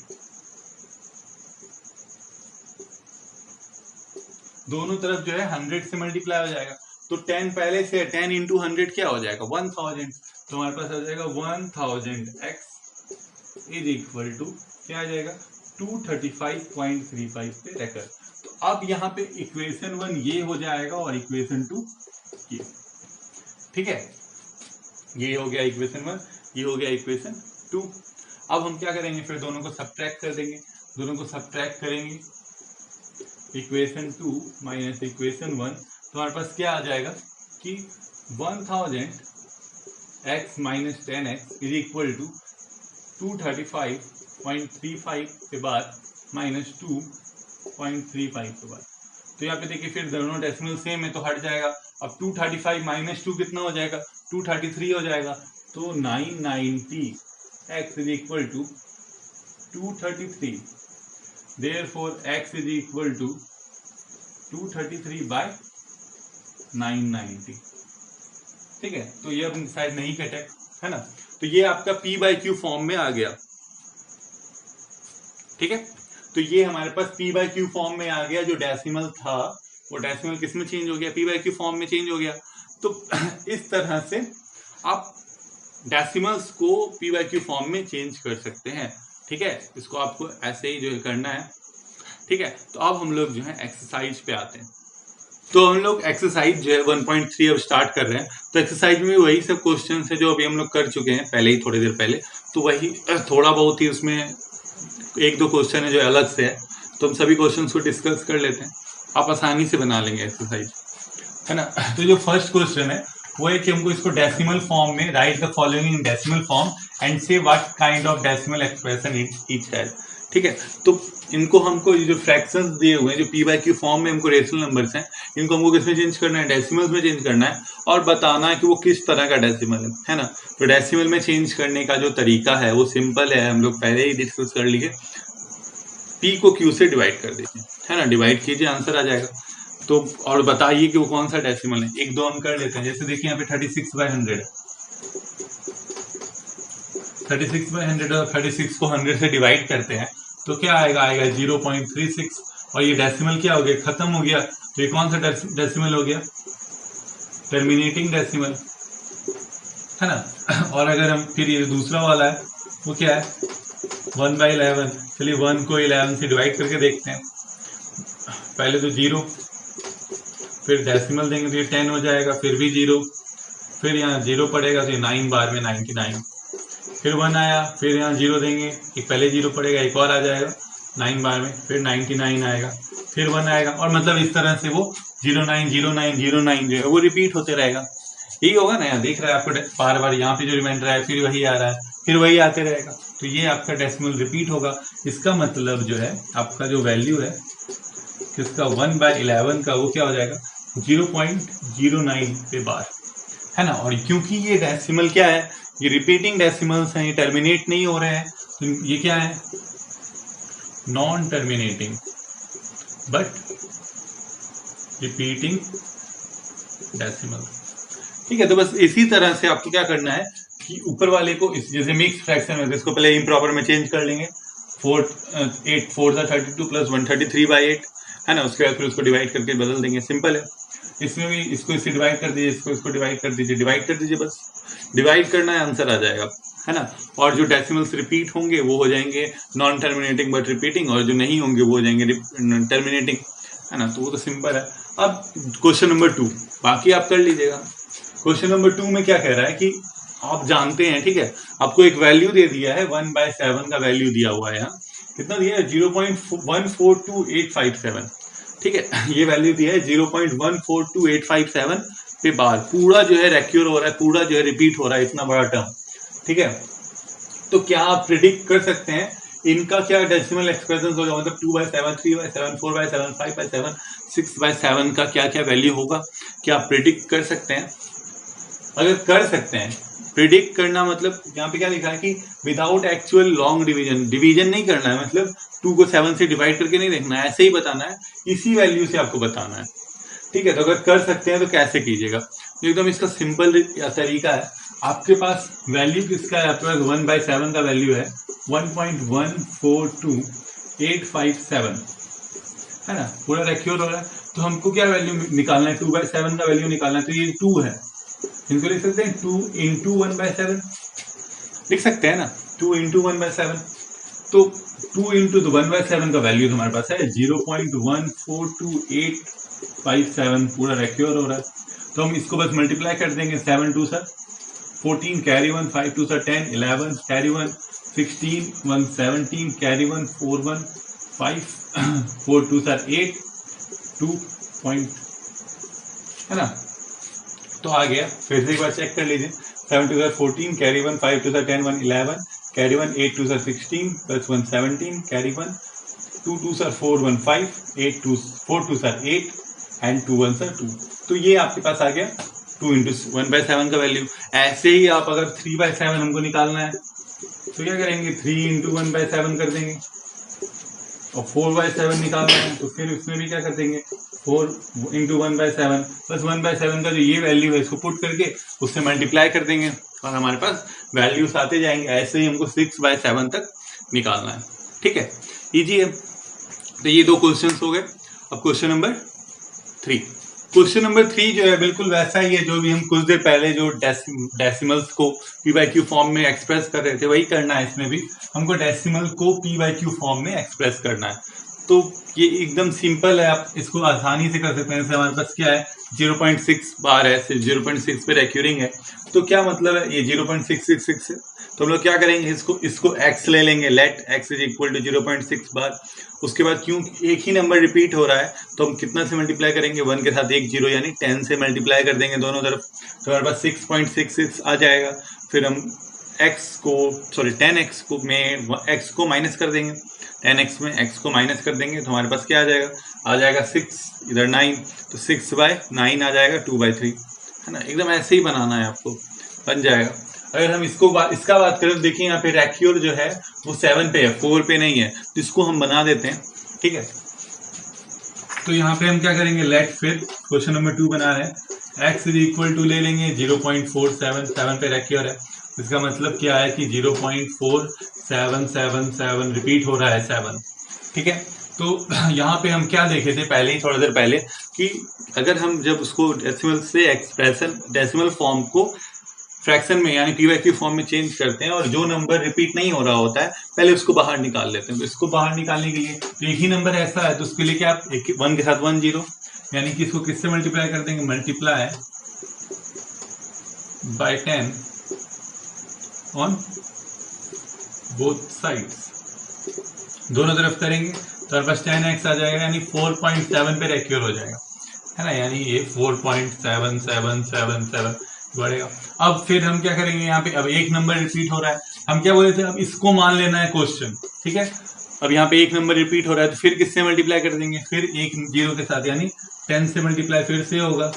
दोनों तरफ जो है 100 से मल्टीप्लाई हो जाएगा। तो 10 पहले से 10 इंटू 100 क्या हो जाएगा? 1000। तो हमारे पास आ जाएगा 1000x इज इक्वल टू क्या आ जाएगा? 235.35 पे रैकर। तो अब यहाँ पे इक्वेशन 1 ये हो जाएगा और इक्वेशन 2 ये। ठीक है, ये हो गया इक्वेशन 1, ये हो गया इक्वेशन 2। अब हम क्या करेंगे? फिर दोनों को सब्ट्रैक्ट कर देंगे। दोनों को सब्ट्रैक्ट करेंगे, इक्वेशन 2 माइनस इक्वेशन 1, तो हमारे पास क्या आ जाएगा कि 1000x minus 10x is equal to 235.35 के बाद माइनस 2.35 के बाद। तो यहाँ पे देखिए फिर दोनों डेसिमल सेम है तो हट जाएगा। अब 235 माइनस 2 कितना हो जाएगा? 233 हो जाएगा। तो 990x is equal to 233। Therefore x is equal to 233 by 990। ठीक है, तो ये अब शायद नहीं कटे, है ना। तो ये आपका p by q फॉर्म में आ गया। ठीक है, तो ये हमारे पास p by q फॉर्म में आ गया। जो डेसिमल था वो डेसिमल किस में चेंज हो गया? p by q फॉर्म में चेंज हो गया। तो इस तरह से आप डेसिमल्स को p by q फॉर्म में चेंज कर सकते हैं। ठीक है, इसको आपको ऐसे ही जो है करना है। ठीक है, तो अब हम लोग जो है एक्सरसाइज पे आते हैं। तो हम लोग एक्सरसाइज जो है 1.3 अब स्टार्ट कर रहे हैं। तो एक्सरसाइज में वही सब क्वेश्चन है जो अभी हम लोग कर चुके हैं पहले ही, थोड़ी देर पहले। तो वही थोड़ा बहुत ही उसमें 1-2 क्वेश्चन है जो अलग से है, तो हम सभी क्वेश्चन को डिस्कस कर लेते हैं। आप आसानी से बना लेंगे एक्सरसाइज, है ना। तो जो फर्स्ट क्वेश्चन है वो है कि हमको इसको डेसिमल फॉर्म में write the following in decimal form and say what kind of decimal expression each has. ठीक है, तो इनको हमको जो फ्रैक्शंस दिए हुए हैं जो p by q फॉर्म में हमको रेशनल नंबर्स हैं, इनको हमको किसमें चेंज करना है? डेसिमल्स में चेंज करना है और बताना है कि वो किस तरह का डेसिमल है ना। तो डेसिमल में चेंज करने का जो तरीका है वो सिंपल है, हम लोग पहले ही डिस्कस कर लिए। p को q से डिवाइड कर दीजिए, है ना। डिवाइड कीजिए, आंसर आ जाएगा। तो और बताइए कि वो कौन सा डेसिमल है। 1-2 हम कर लेते हैं। जैसे देखिए यहाँ पे 36/100 है। 36/100 और 36 को 100 से डिवाइड करते हैं तो क्या आएगा? आएगा 0.36। और ये डेसिमल क्या हो गया? खत्म हो गया। तो ये कौन सा डेसिमल हो गया? टर्मिनेटिंग डेसिमल, है ना। और अगर हम फिर ये दूसरा वाला है वो क्या है? 1/11। चलिए 1 को 11 से डिवाइड करके देखते हैं। पहले तो 0, फिर डेसिमल देंगे तो ये 10 हो जाएगा, फिर भी 0, फिर यहाँ 0 पड़ेगा तो ये 9 बार में 99, फिर 1 आया, फिर यहाँ 0 देंगे, एक पहले 0 पड़ेगा, एक और आ जाएगा 9 बार में, फिर 99 आएगा, फिर 1 आएगा। और मतलब इस तरह से वो 09 09 09 जो है वो रिपीट होते रहेगा। यही होगा ना, यहाँ देख रहा है आपको बार बार यहाँ पे जो रिमाइंडर है फिर वही आ रहा है, फिर वही आते रहेगा। तो ये आपका डेसिमल रिपीट होगा। इसका मतलब जो है आपका जो वैल्यू है किसका? 1/11 का, वो क्या हो जाएगा? 0.09 पे बार, है ना। और क्योंकि ये डेसिमल क्या है? ये रिपीटिंग डेसिमल्स हैं, ये टर्मिनेट नहीं हो रहे हैं, तो ये क्या है? Non terminating but repeating decimal. ठीक है, तो बस इसी तरह से आपको क्या करना है कि ऊपर वाले को जैसे मिक्स फ्रैक्शन में, इसको पहले इम्प्रॉपर में चेंज कर लेंगे। 8 4 32 प्लस 133/8, है ना। उसके बाद फिर उसको डिवाइड करके बदल देंगे, सिंपल है। इसमें भी इसको इससे डिवाइड कर दीजिए, इसको डिवाइड कर दीजिए, डिवाइड कर दीजिए, बस डिवाइड करना है, आंसर आ जाएगा, है ना। और जो डेसिमल्स रिपीट होंगे वो हो जाएंगे नॉन टर्मिनेटिंग बट रिपीटिंग, और जो नहीं होंगे वो हो जाएंगे टर्मिनेटिंग, है ना। तो वो तो सिंपल है। अब क्वेश्चन नंबर 2 बाकी आप कर लीजिएगा। क्वेश्चन नंबर 2 में क्या कह रहा है कि आप जानते हैं, ठीक है, आपको एक वैल्यू दे दिया है, 1/7 का वैल्यू दिया हुआ है। यहाँ कितना दिया है? 0.142857। ठीक है, ये वैल्यू दी है 0.142857 पे बार। पूरा जो है रेक्यूर हो रहा है, पूरा जो है रिपीट हो रहा है, इतना बड़ा टर्म। ठीक है, तो क्या आप प्रिडिक्ट कर सकते हैं इनका क्या डेसिमल एक्सप्रेशन होगा, मतलब 2/7, 3/7, 4/7, 5/7, 6/7 का क्या क्या वैल्यू होगा, क्या आप प्रिडिक्ट कर सकते हैं? अगर कर सकते हैं, प्रिडिक्ट करना मतलब यहाँ पे क्या लिखा है कि without actual long division, division नहीं करना है, मतलब 2 को 7 से डिवाइड करके नहीं देखना है, ऐसे ही बताना है, इसी वैल्यू से आपको बताना है। ठीक है, तो अगर कर सकते हैं तो कैसे कीजिएगा? एकदम इसका सिंपल तरीका है। आपके पास वैल्यू किसका है? आपके पास 1/7 का वैल्यू है 1.142857, है ना, पूरा रेक्यूर हो रहा है। तो हमको क्या वैल्यू निकालना है? 2/7 का वैल्यू निकालना है, तो ये 2 है, इनको लिख सकते हैं 2 × 1/7 लिख सकते हैं ना, 2 × 1/7। तो 2 × 1/7 का वैल्यू तुम्हारे पास है 0.142857, पूरा रेक्यूर हो रहा है। तो हम इसको बस मल्टीप्लाई कर देंगे, 7 2 sir 14, carry 1, 5 2 sir 10, 11 carry 1, 16 1 17 carry 1, 4 1 5 4 2 sir 8 2 point, है ना। तो आ गया, फिर से एक बार चेक कर लीजिए, 7 2 sir 14 carry 1, 5 2 sir 10 1 11 carry 1, 8 2 sir 16 plus 1 17 carry 1, 2 2 sir 4 1 5 8 2 4 2 sir 8 and 2 1 sir 2। तो ये आपके पास आ गया 2 × 1/7 का वैल्यू। ऐसे ही आप अगर 3/7 हमको निकालना है तो क्या करेंगे, 3 × 1/7 कर देंगे, और 4/7 निकालना है तो फिर उसमें भी क्या कर देंगे, 4 × 1/7 बस 1/7 का जो ये वैल्यू है इसको पुट करके उससे मल्टीप्लाई कर देंगे और हमारे पास वैल्यूज आते जाएंगे। ऐसे ही हमको 6/7 तक निकालना है। ठीक है, इजी है। तो ये 2 क्वेश्चंस हो गए। अब क्वेश्चन नंबर 3। क्वेश्चन नंबर 3 जो है बिल्कुल वैसा ही है जो भी हम कुछ देर पहले जो डेसिमल्स को p/q फॉर्म में एक्सप्रेस कर रहे थे, वही करना है। इसमें भी हमको डेसिमल को p/q फॉर्म में एक्सप्रेस करना है। तो ये एकदम सिंपल है, आप इसको आसानी से कर सकते हैं। जैसे हमारे पास क्या है, 0.6 बार है, सिर्फ 0.6 पे रेक्यूरिंग है। तो क्या मतलब है, ये 0.666 है, तो हम लोग क्या करेंगे, इसको x ले लेंगे, लेट x = 0.6 बार। उसके बाद क्यों एक ही नंबर रिपीट हो रहा है तो हम कितना से मल्टीप्लाई करेंगे, 1 के साथ एक 0 यानी 10 से मल्टीप्लाई कर देंगे दोनों तरफ, तो हमारे पास 6.66 आ जाएगा। फिर हम x को माइनस कर देंगे, 10x में x को माइनस कर देंगे तो हमारे पास क्या आ जाएगा 6, इधर 9, तो 6/9 आ जाएगा 2/3, है ना। एकदम ऐसे ही बनाना है आपको, बन जाएगा। अगर हम इसका बात करें तो देखिए यहाँ पे रेक्यूर जो है वो 7 पे है, 4 पे नहीं है, तो इसको हम बना देते हैं। ठीक है, तो यहाँ पे हम क्या करेंगे, लेट, फिर क्वेश्चन नंबर 2 बना रहे हैं, x = ले लेंगे 0.477 पे रेक्यूर है। इसका मतलब क्या है कि 0.4777 रिपीट हो रहा है 7। ठीक है, तो यहाँ पे हम क्या देखे थे पहले ही, थोड़ा देर पहले, कि अगर हम जब उसको डेसिमल से डेसिमल फॉर्म को फ्रैक्शन में यानी p/q फॉर्म में चेंज करते हैं और जो नंबर रिपीट नहीं हो रहा होता है पहले उसको बाहर निकाल लेते हैं। तो इसको बाहर निकालने के लिए तो एक ही नंबर ऐसा है तो उसके लिए क्या आप 1 के साथ 1 0 यानी कि इसको किससे मल्टीप्लाई कर देंगे, multiply by 10 on both sides, दोनों तरफ करेंगे तो हमारे पास 10x आ जाएगा, यानी 4.7 पे रेक्यूर हो जाएगा, है ना। यानी ये 4.7777 बढ़ेगा। अब फिर हम क्या करेंगे, यहाँ पे अब एक नंबर रिपीट हो रहा है, हम क्या बोले थे, अब इसको मान लेना है क्वेश्चन। ठीक है, अब यहाँ पे एक नंबर रिपीट हो रहा है तो फिर किससे मल्टीप्लाई कर देंगे, फिर एक 0 के साथ, यानी 10 से मल्टीप्लाई फिर से होगा।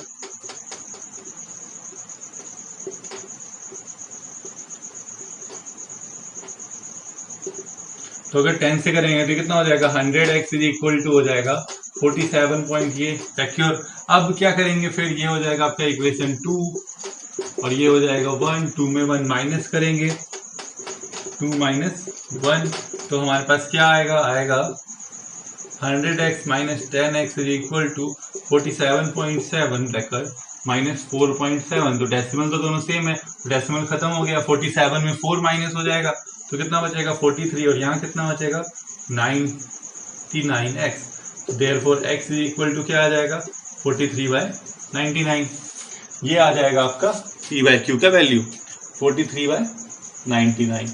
तो अगर 10 से करेंगे तो कितना हो जाएगा, 100x = हो जाएगा 47 पॉइंट, ये रेक्यूर। अब क्या करेंगे, फिर ये हो जाएगा आपका इक्वेशन 2 और ये हो जाएगा 1, 2 में 1 माइनस करेंगे, 2 - 1, तो हमारे पास क्या आएगा 100x - 10x = 47.7 ब्रैकेट -4.7। तो डेसिमल तो दोनों सेम है, डेसिमल खत्म हो गया, 47 में 4 माइनस हो जाएगा तो कितना बचेगा 43, और यहाँ कितना बचेगा 99x। देयरफॉर x = क्या आ जाएगा 43/99। ये आ जाएगा आपका p/q का वैल्यू 43/99।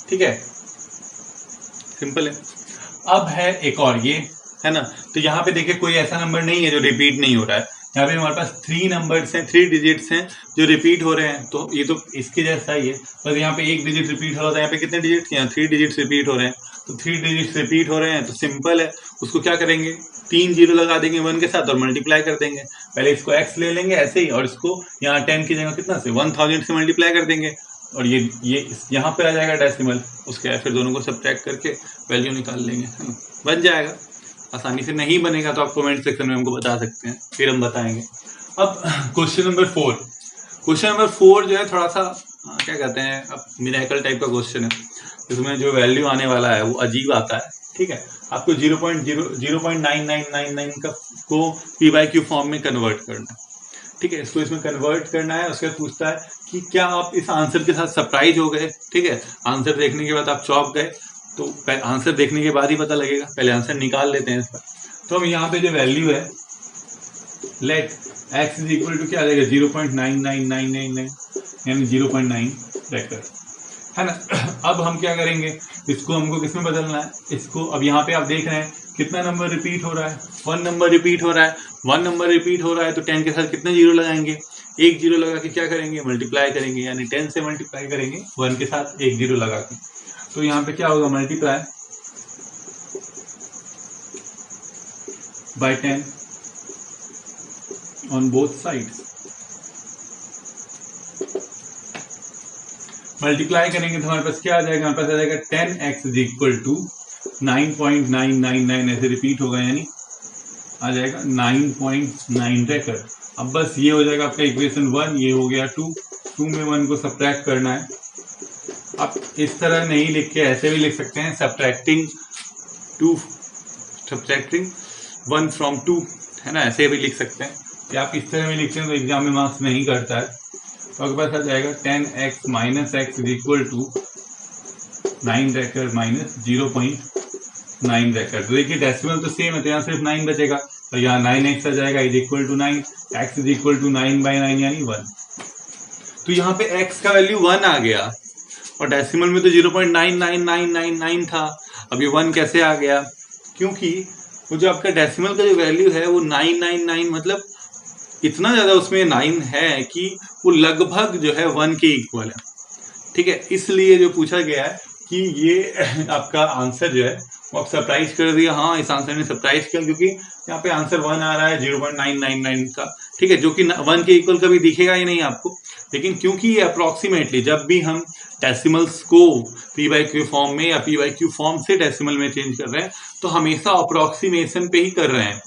ठीक है, सिंपल है। अब है एक और, ये है ना। तो यहाँ पे देखिए कोई ऐसा नंबर नहीं है जो रिपीट नहीं हो रहा है। यहाँ पे हमारे पास 3 नंबर्स हैं, 3 डिजिट्स हैं जो रिपीट हो रहे हैं, तो ये तो इसके जैसा ही है, बस यहाँ पे 1 डिजिट रिपीट हो रहा था। यहाँ पे कितने डिजिट्स, यहाँ 3 डिजिट्स रिपीट हो रहे हैं, तो 3 डिजिट्स रिपीट हो रहे हैं, तो सिंपल है, उसको क्या करेंगे, 3 जीरो लगा देंगे 1 के साथ और मल्टीप्लाई कर देंगे। पहले इसको x ले लेंगे ऐसे ही, और इसको यहाँ 10 की जगह कितना से 1000 से मल्टीप्लाई कर देंगे, और ये यहाँ पे आ जाएगा डेसिमल, उसके बाद फिर दोनों को सब्ट्रैक्ट करके वैल्यू निकाल लेंगे, है ना, बन जाएगा आसानी से। नहीं बनेगा तो आप कमेंट सेक्शन में हमको बता सकते हैं, फिर हम बताएंगे। अब क्वेश्चन नंबर 4, क्वेश्चन नंबर 4 जो है थोड़ा सा क्या कहते हैं, अब मिरेकल टाइप का क्वेश्चन है, इसमें जो वैल्यू आने वाला है वो अजीब आता है, ठीक है। आपको 0.9999 का को p/q फॉर्म में कन्वर्ट करना है, ठीक है, इसको इसमें कन्वर्ट करना है। उसके बाद पूछता है कि क्या आप इस आंसर के साथ सरप्राइज हो गए, ठीक है, आंसर देखने के बाद आप चौंक गए, तो आंसर देखने के बाद ही पता लगेगा, पहले आंसर निकाल लेते हैं इसका। तो हम यहाँ पे जो वैल्यू है, let x is equal to क्या आ जाएगा 0.99999 यानी 0.9 वेक्टर, है ना। अब हम क्या करेंगे, इसको हमको किस में बदलना है, इसको अब यहाँ पे आप देख रहे हैं कितना नंबर रिपीट हो रहा है, 1 नंबर रिपीट हो रहा है, 1 नंबर रिपीट हो रहा है, तो 10 के साथ कितने जीरो लगाएंगे, 1 जीरो लगा के क्या करेंगे, मल्टीप्लाई करेंगे, यानी 10 से मल्टीप्लाई करेंगे 1 के साथ 1 जीरो लगा के, तो यहाँ पे क्या होगा, multiply by 10 on both sides. Multiply करेंगे तो हमारे पास क्या आ जाएगा, हमारे पास आ जाएगा 10x इज इक्वल टू 9.999 ऐसे रिपीट होगा, यानी आ जाएगा 9.9 रेकर। अब बस ये हो जाएगा आपका इक्वेशन 1, ये हो गया 2 में 1 को सब्ट्रैक्ट करना है। आप इस तरह नहीं लिख के ऐसे भी लिख सकते हैं, सब्ट्रैक्टिंग 1 फ्रॉम 2, है ना, ऐसे भी लिख सकते हैं। कि आप इस तरह में लिखते हैं तो एग्जाम में मार्क्स नहीं करता है, तो आपके पास आ जाएगा 10x minus x is equal to 9 recur minus 0.9 recur. तो देखिए डेसिमल तो सेम है, तो यहाँ सिर्फ 9 बचेगा, तो यहाँ 9x आ जाएगा is equal to 9, x is equal to 9/9 यानी 1। तो यहाँ पे x का वैल्यू 1 आ गया, और डेसिमल में तो 0.99999 था। अब ये 1 कैसे आ गया, क्योंकि वो जो आपका डेसिमल का जो वैल्यू है वो 999, मतलब इतना ज़्यादा उसमें 9 है कि वो लगभग जो है 1 के इक्वल है, ठीक है। इसलिए जो पूछा गया है कि ये आपका आंसर जो है वो आप सरप्राइज कर दिया, हाँ इस आंसर ने सरप्राइज किया, क्योंकि यहाँ पे आंसर 1 आ रहा है 0.999 का, ठीक है, जो कि 1 के इक्वल कभी दिखेगा ही नहीं आपको। लेकिन क्योंकि ये अप्रॉक्सीमेटली, जब भी हम डेसिमल्स को p/q फॉर्म में या p/q फॉर्म से डेसिमल में चेंज कर रहे हैं, तो हमेशा अप्रॉक्सीमेशन पे ही कर रहे हैं,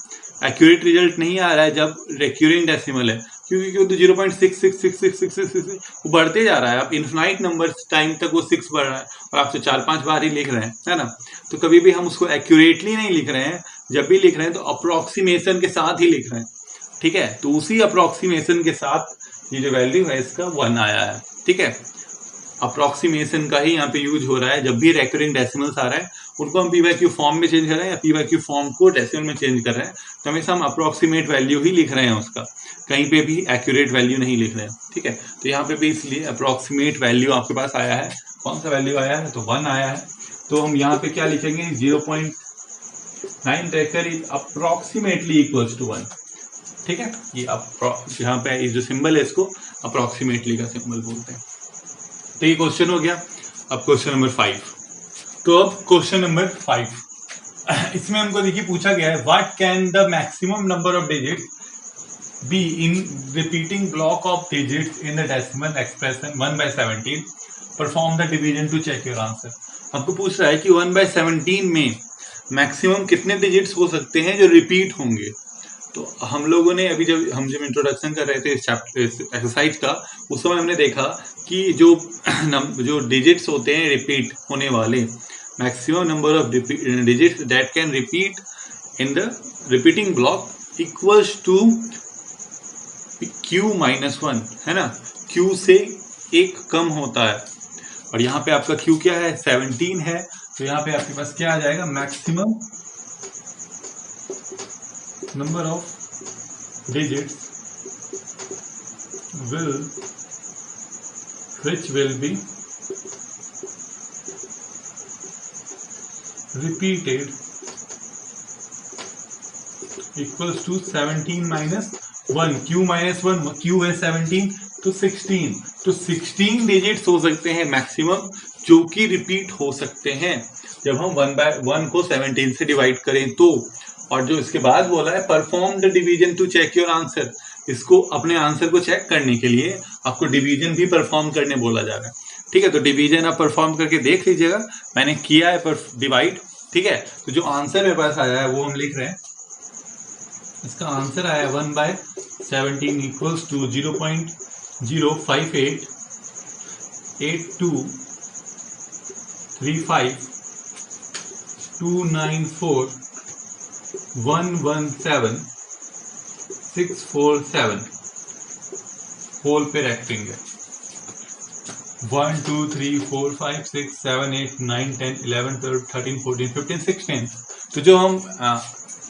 एक्यूरेट रिजल्ट नहीं आ रहा है जब रिक्यूरिंग डेसिमल है, क्योंकि 0.666666 वो बढ़ते जा रहा है, आप इन्फिनाइट नंबर टाइम तक वो 6 बढ़ रहा है, और आप तो 4-5 बार ही लिख रहे हैं, है ना। तो कभी भी हम उसको एक्यूरेटली नहीं लिख रहे हैं, जब भी लिख रहे हैं तो अप्रॉक्सीमेशन के साथ ही लिख रहे हैं, ठीक है। तो उसी अप्रॉक्सीमेशन के साथ ये जो वैल्यू है इसका 1 आया है, ठीक है। अप्रॉक्सीमेशन का ही यहाँ पे यूज हो रहा है, जब भी रेकरिंग डेसिमल्स आ रहा है उनको हम p/q फॉर्म में चेंज कर रहे हैं या p/q फॉर्म को डेसिमल में चेंज कर रहे हैं, तो हमेशा हम अप्रॉक्सीमेट वैल्यू ही लिख रहे हैं उसका, कहीं पे भी एक्यूरेट वैल्यू नहीं लिख रहे हैं, ठीक है। तो यहाँ पे भी इसलिए अप्रॉक्सीमेट वैल्यू आपके पास आया है, कौन सा वैल्यू आया है, तो 1 आया है। तो हम यहाँ पे क्या लिखेंगे, 0.9 रेकर इज अप्रॉक्सीमेटली इक्वल्स टू 1, ठीक है। ये यहाँ पे जो सिंबल है इसको अप्रॉक्सीमेटली का सिंबल बोलते हैं। तो ये क्वेश्चन हो गया। अब क्वेश्चन नंबर 5, तो अब क्वेश्चन नंबर 5 इसमें हमको देखिए पूछा गया है, what can the maximum number of digits be in repeating block of digits in the decimal expression 1/17, perform the division to check your answer. हमको पूछ रहा है कि 1/17 में मैक्सिमम कितने डिजिट्स हो सकते हैं जो रिपीट होंगे। तो हम लोगों ने अभी जब इंट्रोडक्शन कर रहे थे इस चैप्टर एक्सरसाइज का, उस समय हमने देखा कि जो डिजिट्स होते हैं रिपीट होने वाले, maximum number of digits that can repeat in the repeating block equals to q-1, है ना, q से एक कम होता है, और यहाँ पे आपका q क्या है, 17 है, तो यहाँ पे आपके पास क्या आ जाएगा, maximum number of digits which will be repeated equals to 17 minus 1, q minus 1, q है 17 तो 16, तो 16 डिजिट्स हो सकते हैं मैक्सिमम जो कि रिपीट हो सकते हैं जब हम 1/1 को 17 से डिवाइड करें तो। और जो इसके बाद बोला है perform the division to check your answer, इसको अपने आंसर को चेक करने के लिए आपको डिवीजन भी परफॉर्म करने बोला जा रहा है। ठीक है, तो डिवीजन आप परफॉर्म करके देख लीजिएगा, मैंने किया है पर डिवाइड। ठीक है, तो जो आंसर मेरे पास आया है वो हम लिख रहे हैं। इसका आंसर आया 1/17 इक्वल्स टू 0.05882352117 होल पे रेक्टेंगल 1 2 3 4 5 6 7 8 9 10 11 12 13 14 15 16। तो जो हम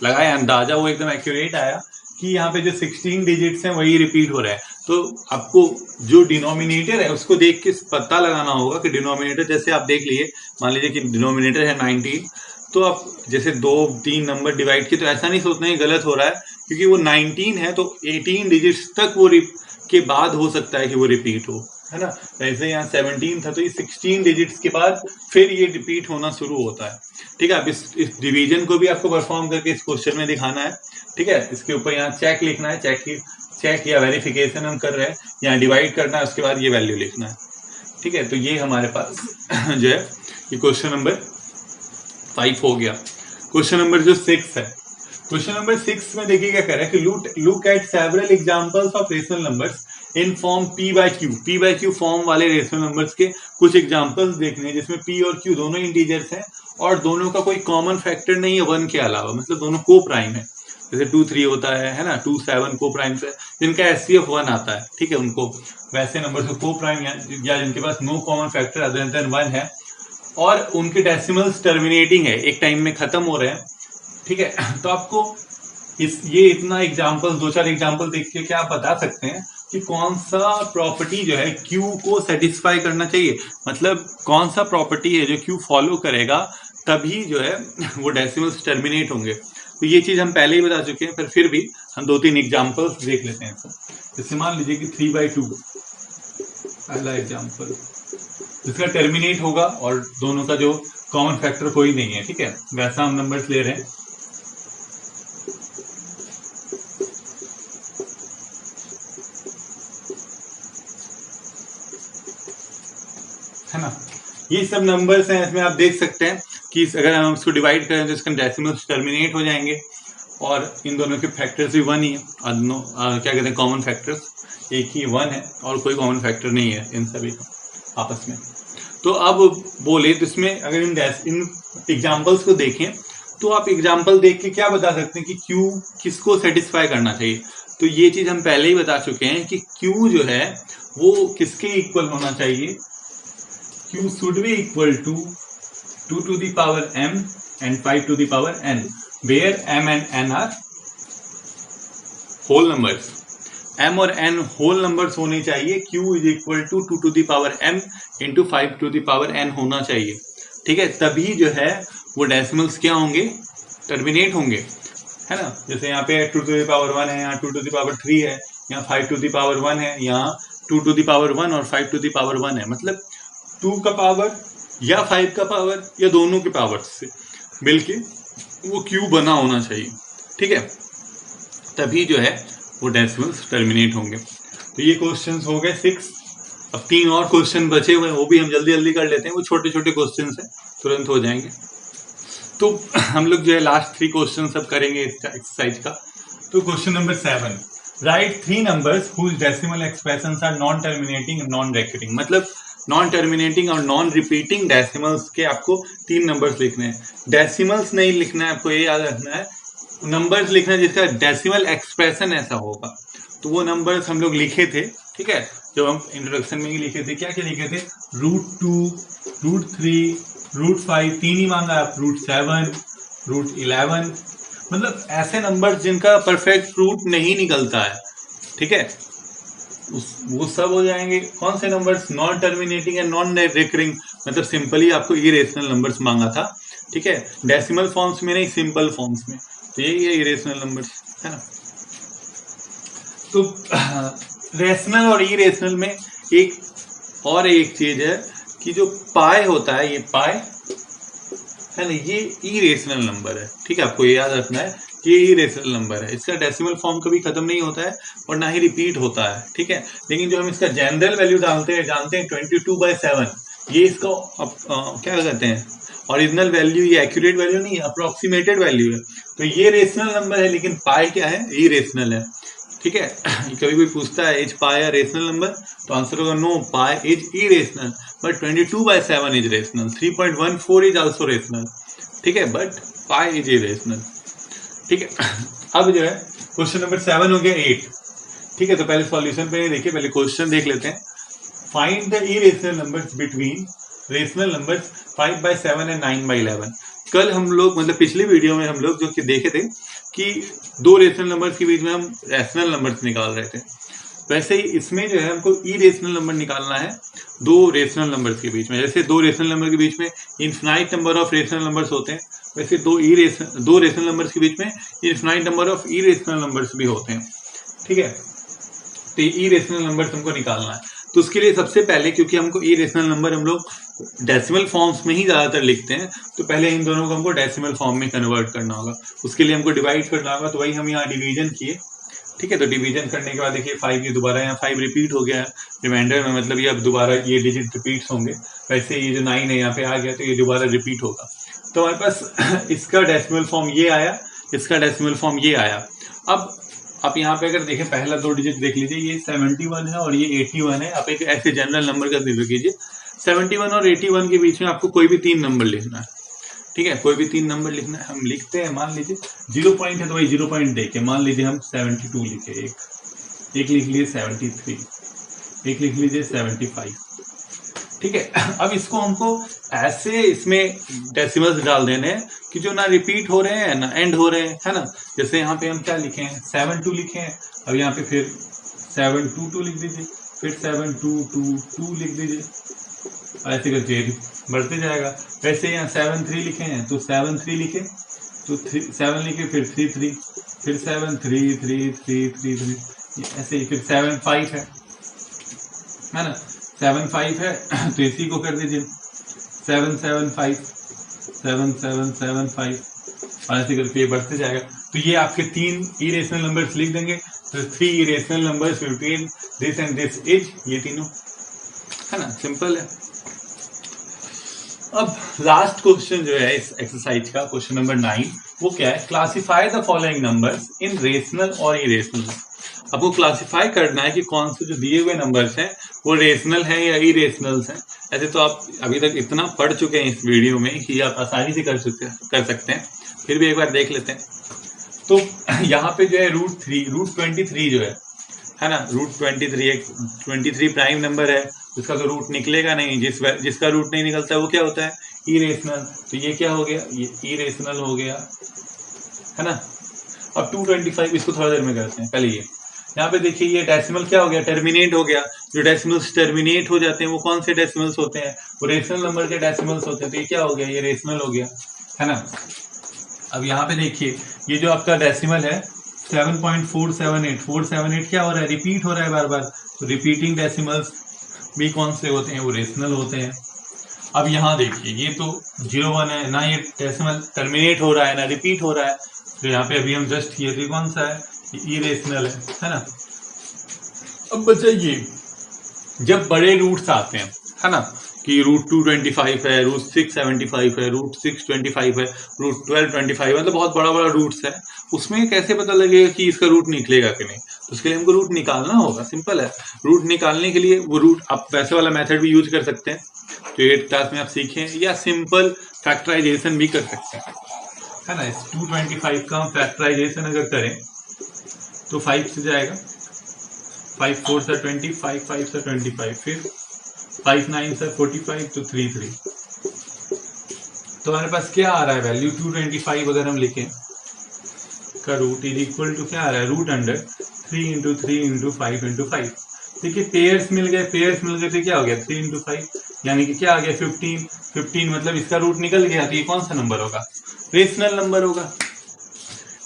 लगाए अंदाजा वो एकदम एक्यूरेट आया कि यहाँ पे जो 16 डिजिट्स हैं वही रिपीट हो रहा है। तो आपको जो डिनोमिनेटर है उसको देख के पता लगाना होगा कि डिनोमिनेटर, जैसे आप देख लिए, मान लीजिए कि डिनोमिनेटर है 19, तो आप जैसे 2-3 नंबर डिवाइड किए तो ऐसा नहीं सोचना है गलत हो रहा है, क्योंकि वो 19 है तो 18 डिजिट्स तक वो के बाद हो सकता है कि वो रिपीट हो, है ना। वैसे यहाँ 17 था तो ये 16 डिजिट्स के बाद फिर ये रिपीट होना शुरू होता है। ठीक है, अब इस डिवीजन को भी आपको परफॉर्म करके इस क्वेश्चन में दिखाना है। ठीक है, इसके ऊपर यहाँ चेक लिखना है, चेक या वेरिफिकेशन हम कर रहे हैं, यहाँ डिवाइड करना है, उसके बाद ये वैल्यू लिखना है। ठीक है, तो ये हमारे पास जो है ये क्वेश्चन नंबर 5 हो गया। क्वेश्चन नंबर जो 6 है, क्वेश्चन नंबर 6 में देखिए क्या कर रहा है कि look at several examples of rational numbers in form p by q form वाले रेशनल नंबर्स के कुछ एग्जांपल्स देखने हैं जिसमें p और q दोनों इंटीजर्स हैं और दोनों का कोई कॉमन फैक्टर नहीं है 1 के अलावा, मतलब दोनों को प्राइम है। जैसे 2 3 होता है ना, 2 7 को प्राइम है जिनका HCF 1 आता है। ठीक है, उनको वैसे नंबर से को प्राइम या जिनके पास no common factor other than 1 है और उनके डेसिमल्स टर्मिनेटिंग है, एक टाइम में खत्म हो रहे हैं। ठीक है, तो आपको ये इतना एग्जाम्पल, 2-4 एग्जाम्पल देख के क्या आप बता सकते हैं कि कौन सा प्रॉपर्टी जो है Q को सेटिस्फाई करना चाहिए, मतलब कौन सा प्रॉपर्टी है जो Q फॉलो करेगा तभी जो है वो डेसिमल्स टर्मिनेट होंगे। तो ये चीज हम पहले ही बता चुके हैं, पर फिर भी हम 2-3 एग्जाम्पल्स देख लेते हैं। जैसे मान लीजिए कि 3/2 पहला एग्जाम्पल, इसका टर्मिनेट होगा और दोनों का जो कॉमन फैक्टर कोई नहीं है। ठीक है, वैसा हम नंबर्स ले रहे हैं। है ना, ये सब नंबर्स हैं, इसमें आप देख सकते हैं कि अगर हम इसको डिवाइड करें तो इसका डेसिमल्स टर्मिनेट हो जाएंगे और इन दोनों के फैक्टर्स भी 1 ही है, क्या कहते हैं कॉमन फैक्टर्स एक ही 1 है और कोई कॉमन फैक्टर नहीं है इन सभी का आपस में। तो अब बोले तो इसमें अगर इन एग्जाम्पल्स को देखें तो आप एग्जाम्पल देख के क्या बता सकते हैं कि Q किसको सेटिस्फाई करना चाहिए। तो ये चीज हम पहले ही बता चुके हैं कि Q जो है वो किसके इक्वल होना चाहिए, Q should be equal to 2 to the power m and 5 to the power n, where m and n are whole numbers। m और n whole numbers होने चाहिए। Q is equal to 2 to the power m into 5 to the power n होना चाहिए। ठीक है, तभी जो है वो डेसिमल्स क्या होंगे, टर्मिनेट होंगे, है ना। जैसे यहाँ पे 2 to the power 1 है, यहाँ 2 to the power 3 है, यहाँ 5 to the power 1 है, यहाँ 2 to the power 1 और 5 to the power 1 है, मतलब 2 का पावर या 5 का पावर या दोनों के पावर से मिलके वो Q बना होना चाहिए। ठीक है, तभी जो है वो डेसिमल्स टर्मिनेट होंगे। तो ये क्वेश्चंस हो गए 6। अब 3 और क्वेश्चन बचे हुए हैं, वो भी हम जल्दी जल्दी कर लेते हैं, वो छोटे छोटे क्वेश्चन हैं, तुरंत हो जाएंगे। तो हम लोग जो है लास्ट 3 क्वेश्चन सब करेंगे इस एक्सरसाइज का। तो question number 7, write 3 numbers whose decimal expressions are non terminating and non recurring, मतलब नॉन टर्मिनेटिंग और नॉन रिपीटिंग डेसिमल्स के आपको 3 नंबर्स लिखने हैं। डेसिमल्स नहीं लिखना है, आपको ये याद रखना है, नंबर्स लिखना है जिसका डेसिमल एक्सप्रेशन ऐसा होगा। तो वो नंबर्स हम लोग लिखे थे। ठीक है, जब हम इंट्रोडक्शन में ही लिखे थे, क्या क्या लिखे थे, √2, √3, √5, 3 ही मांगा आप, √7, √11, मतलब ऐसे नंबर्स जिनका परफेक्ट रूट नहीं निकलता है। ठीक है, वो सब हो जाएंगे। कौन से numbers, non terminating and non recurring, मतलब सिंपली आपको इरेशनल नंबर्स मांगा था। ठीक है, डेसिमल फॉर्म्स में नहीं, सिंपल फॉर्म्स में। तो यही है इरेशनल नंबर, है ना। तो रेशनल और इरेशनल में एक चीज है कि जो पाई होता है, ये पाई है ना, ये इरेशनल नंबर है, ठीक है। आपको ये याद रखना है कि ये इरेशनल नंबर है, इसका डेसिमल फॉर्म कभी खत्म नहीं होता है और ना ही रिपीट होता है, ठीक है। लेकिन जो हम इसका जनरल वैल्यू जानते हैं 22/7, ये इसका क्या कहते हैं, ओरिजिनल वैल्यू, ये एक्यूरेट वैल्यू नहीं है, अप्रोक्सीमेटेड वैल्यू है। तो ये रेशनल नंबर है, लेकिन पाई क्या है, इरेशनल है, ठीक है। कभी कोई पूछता है is pi a rational number, तो आंसर होगा no, pi is irrational, but 22/7 is rational, 3.14 is also rational, ठीक है, बट पाई इज इरेशनल, ठीक है। अब जो है क्वेश्चन नंबर 7 हो गया 8, ठीक है। तो पहले सॉल्यूशन पे देखिए, पहले क्वेश्चन देख लेते हैं। Find the irrational numbers between rational numbers 5/7 and 9/11। कल हम लोग, मतलब पिछले वीडियो में हम लोग जो कि देखे थे कि दो रेशनल नंबर्स के बीच में हम रैशनल नंबर्स निकाल रहे थे, वैसे ही इसमें जो है हमको इरेशनल नंबर निकालना है दो रेशनल नंबर्स के बीच में। जैसे दो रेशनल नंबर के बीच में infinite number of rational numbers होते हैं, वैसे दो रेशनल नंबर्स के बीच में infinite number of irrational numbers भी होते हैं, ठीक है। तो इरेशनल नंबर्स हमको निकालना है, तो उसके लिए सबसे पहले, क्योंकि हमको इरेशनल नंबर हम लोग डेसिमल फॉर्म्स में ही ज़्यादातर लिखते हैं, तो पहले इन दोनों को हमको डेसिमल फॉर्म में कन्वर्ट करना होगा। उसके लिए हमको डिवाइड करना होगा, तो वही हम यहाँ डिवीजन किए, ठीक है। तो डिवीजन करने के बाद देखिए 5, ये दोबारा यहाँ 5 रिपीट हो गया है रिमाइंडर में, मतलब ये अब दोबारा ये डिजिट रिपीट्स होंगे। वैसे ये जो 9 है यहाँ पे आ गया, तो ये दोबारा रिपीट होगा। तो हमारे पास इसका डेसिमल फॉर्म ये आया, इसका डेसिमल फॉर्म ये आया। अब आप यहाँ पे अगर देखें, पहला दो डिजिट देख लीजिए, ये 71 है और ये 81 है। आप एक ऐसे जनरल नंबर का रिव्यू कीजिए, 71 और 81 के बीच में आपको कोई भी 3 नंबर लिखना है, ठीक है। कोई भी 3 नंबर लिखना है, हम लिखते हैं। मान लीजिए 0 पॉइंट है तो वही 0 पॉइंट देके मान लीजिए हम 72 लिखे, एक लिख लीजिए 73, एक लिख लीजिए 75, ठीक है। अब इसको हमको ऐसे इसमें डेसिमल्स डाल देने हैं कि जो ना रिपीट हो रहे हैं ना एंड हो रहे हैं, है ना। जैसे यहाँ पे हम क्या लिखे हैं, 72 लिखे हैं, अब यहाँ पे फिर 722 लिख दीजिए, फिर 7222 लिख दीजिए, ऐसे करके बढ़ते जाएगा। वैसे यहाँ 73 लिखे हैं, तो 73 लिखे, तो 7 लिखे, फिर 33, फिर 73333, ऐसे ही। फिर 75 है ना, 75 है, तो इसी को कर दीजिए 775, 7775, और ऐसे करके बढ़ते जाएगा। तो ये आपके 3 इरेशनल नंबर्स लिख देंगे। तो 3 irrational numbers between this and this is, ये तीनों, है ना, सिंपल है। अब लास्ट क्वेश्चन जो है इस एक्सरसाइज का, क्वेश्चन नंबर 9, वो क्या है, classify the following numbers in rational और इरेशनल। आपको क्लासिफाई करना है कि कौन से जो दिए हुए नंबर्स हैं वो रेशनल है या इरेशनल्स हैं। ऐसे तो आप अभी तक इतना पढ़ चुके हैं इस वीडियो में कि आप आसानी से कर सकते हैं, फिर भी एक बार देख लेते हैं। तो यहाँ पे जो है √23 जो है ना, √23 एक 23 प्राइम नंबर है, उसका तो रूट निकलेगा नहीं, जिसका रूट नहीं निकलता है वो क्या होता है, इरेशनल। तो ये क्या हो गया, ये इरेशनल हो गया, है ना। अब 225 इसको थोड़ा देर में करते हैं, पहले ये यहाँ पे देखिए, ये डेसिमल क्या हो गया, टर्मिनेट हो गया। जो डेसिमल्स टर्मिनेट हो जाते हैं वो कौन से डेसिमल्स होते हैं, वो रेशनल नंबर के डेसिमल्स होते हैं। तो ये क्या हो गया, ये रेशनल हो गया, है ना। अब यहाँ पे देखिए, ये जो आपका डेसिमल है 7.478, 478 क्या हो रहा है, रिपीट हो रहा है बार बार। तो रिपीटिंग डेसिमल्स भी कौन से होते हैं, वो रेशनल होते हैं। अब यहाँ देखिए, ये तो 01 है ना, ये डेसिमल टर्मिनेट हो रहा है ना रिपीट हो रहा है, तो यहाँ पे अभी हम जस्ट ये कौन सा है, इरेशनल है ना। अब बचाइए, जब बड़े रूट्स आते हैं, है ना, कि √225 है, √675 है, √625 है, √1225, मतलब बहुत बड़ा बड़ा रूट्स है, उसमें कैसे पता लगेगा कि इसका रूट निकलेगा कि नहीं। तो उसके लिए हमको रूट निकालना होगा, सिंपल है। रूट निकालने के लिए वो रूट आप वैसे वाला मेथड भी यूज कर सकते हैं जो 8th क्लास में आप सीखे, या सिंपल फैक्टराइजेशन भी कर सकते हैं, है ना। इस 225 का हम फैक्टराइजेशन अगर करें तो 5 से जाएगा, 5 4 से 25, 5 से 25, फिर 5 9 से 45, तो 33। तो हमारे पास क्या आ रहा है वैल्यू, 225 अगर हम लिखें का रूट इज इक्वल टू क्या आ रहा है, √3 × 3 × 5 × 5। देखिए पेयर्स मिल गए तो क्या हो गया, 3 × 5, यानी कि क्या आ गया, 15 मतलब इसका रूट निकल गया। तो ये कौन सा नंबर होगा, रेशनल नंबर होगा।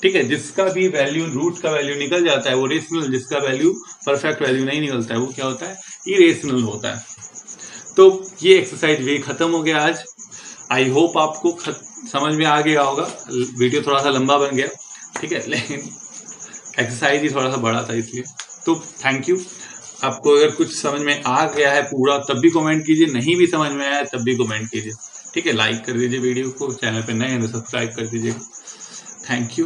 ठीक है, जिसका भी वैल्यू रूट का वैल्यू निकल जाता है वो रेशनल, जिसका वैल्यू परफेक्ट वैल्यू नहीं निकलता है वो क्या होता है, इरेशनल होता है। तो ये एक्सरसाइज वे खत्म हो गया आज। आई होप आपको समझ में आ गया होगा। वीडियो थोड़ा सा लंबा बन गया, ठीक है, लेकिन एक्सरसाइज ही थोड़ा सा बड़ा था इसलिए। तो थैंक यू। आपको अगर कुछ समझ में आ गया है पूरा तब भी कमेंट कीजिए, नहीं भी समझ में आया तब भी कमेंट कीजिए, ठीक है। लाइक कर दीजिए वीडियो को, चैनल पे नए हैं तो सब्सक्राइब कर दीजिए। Thank you.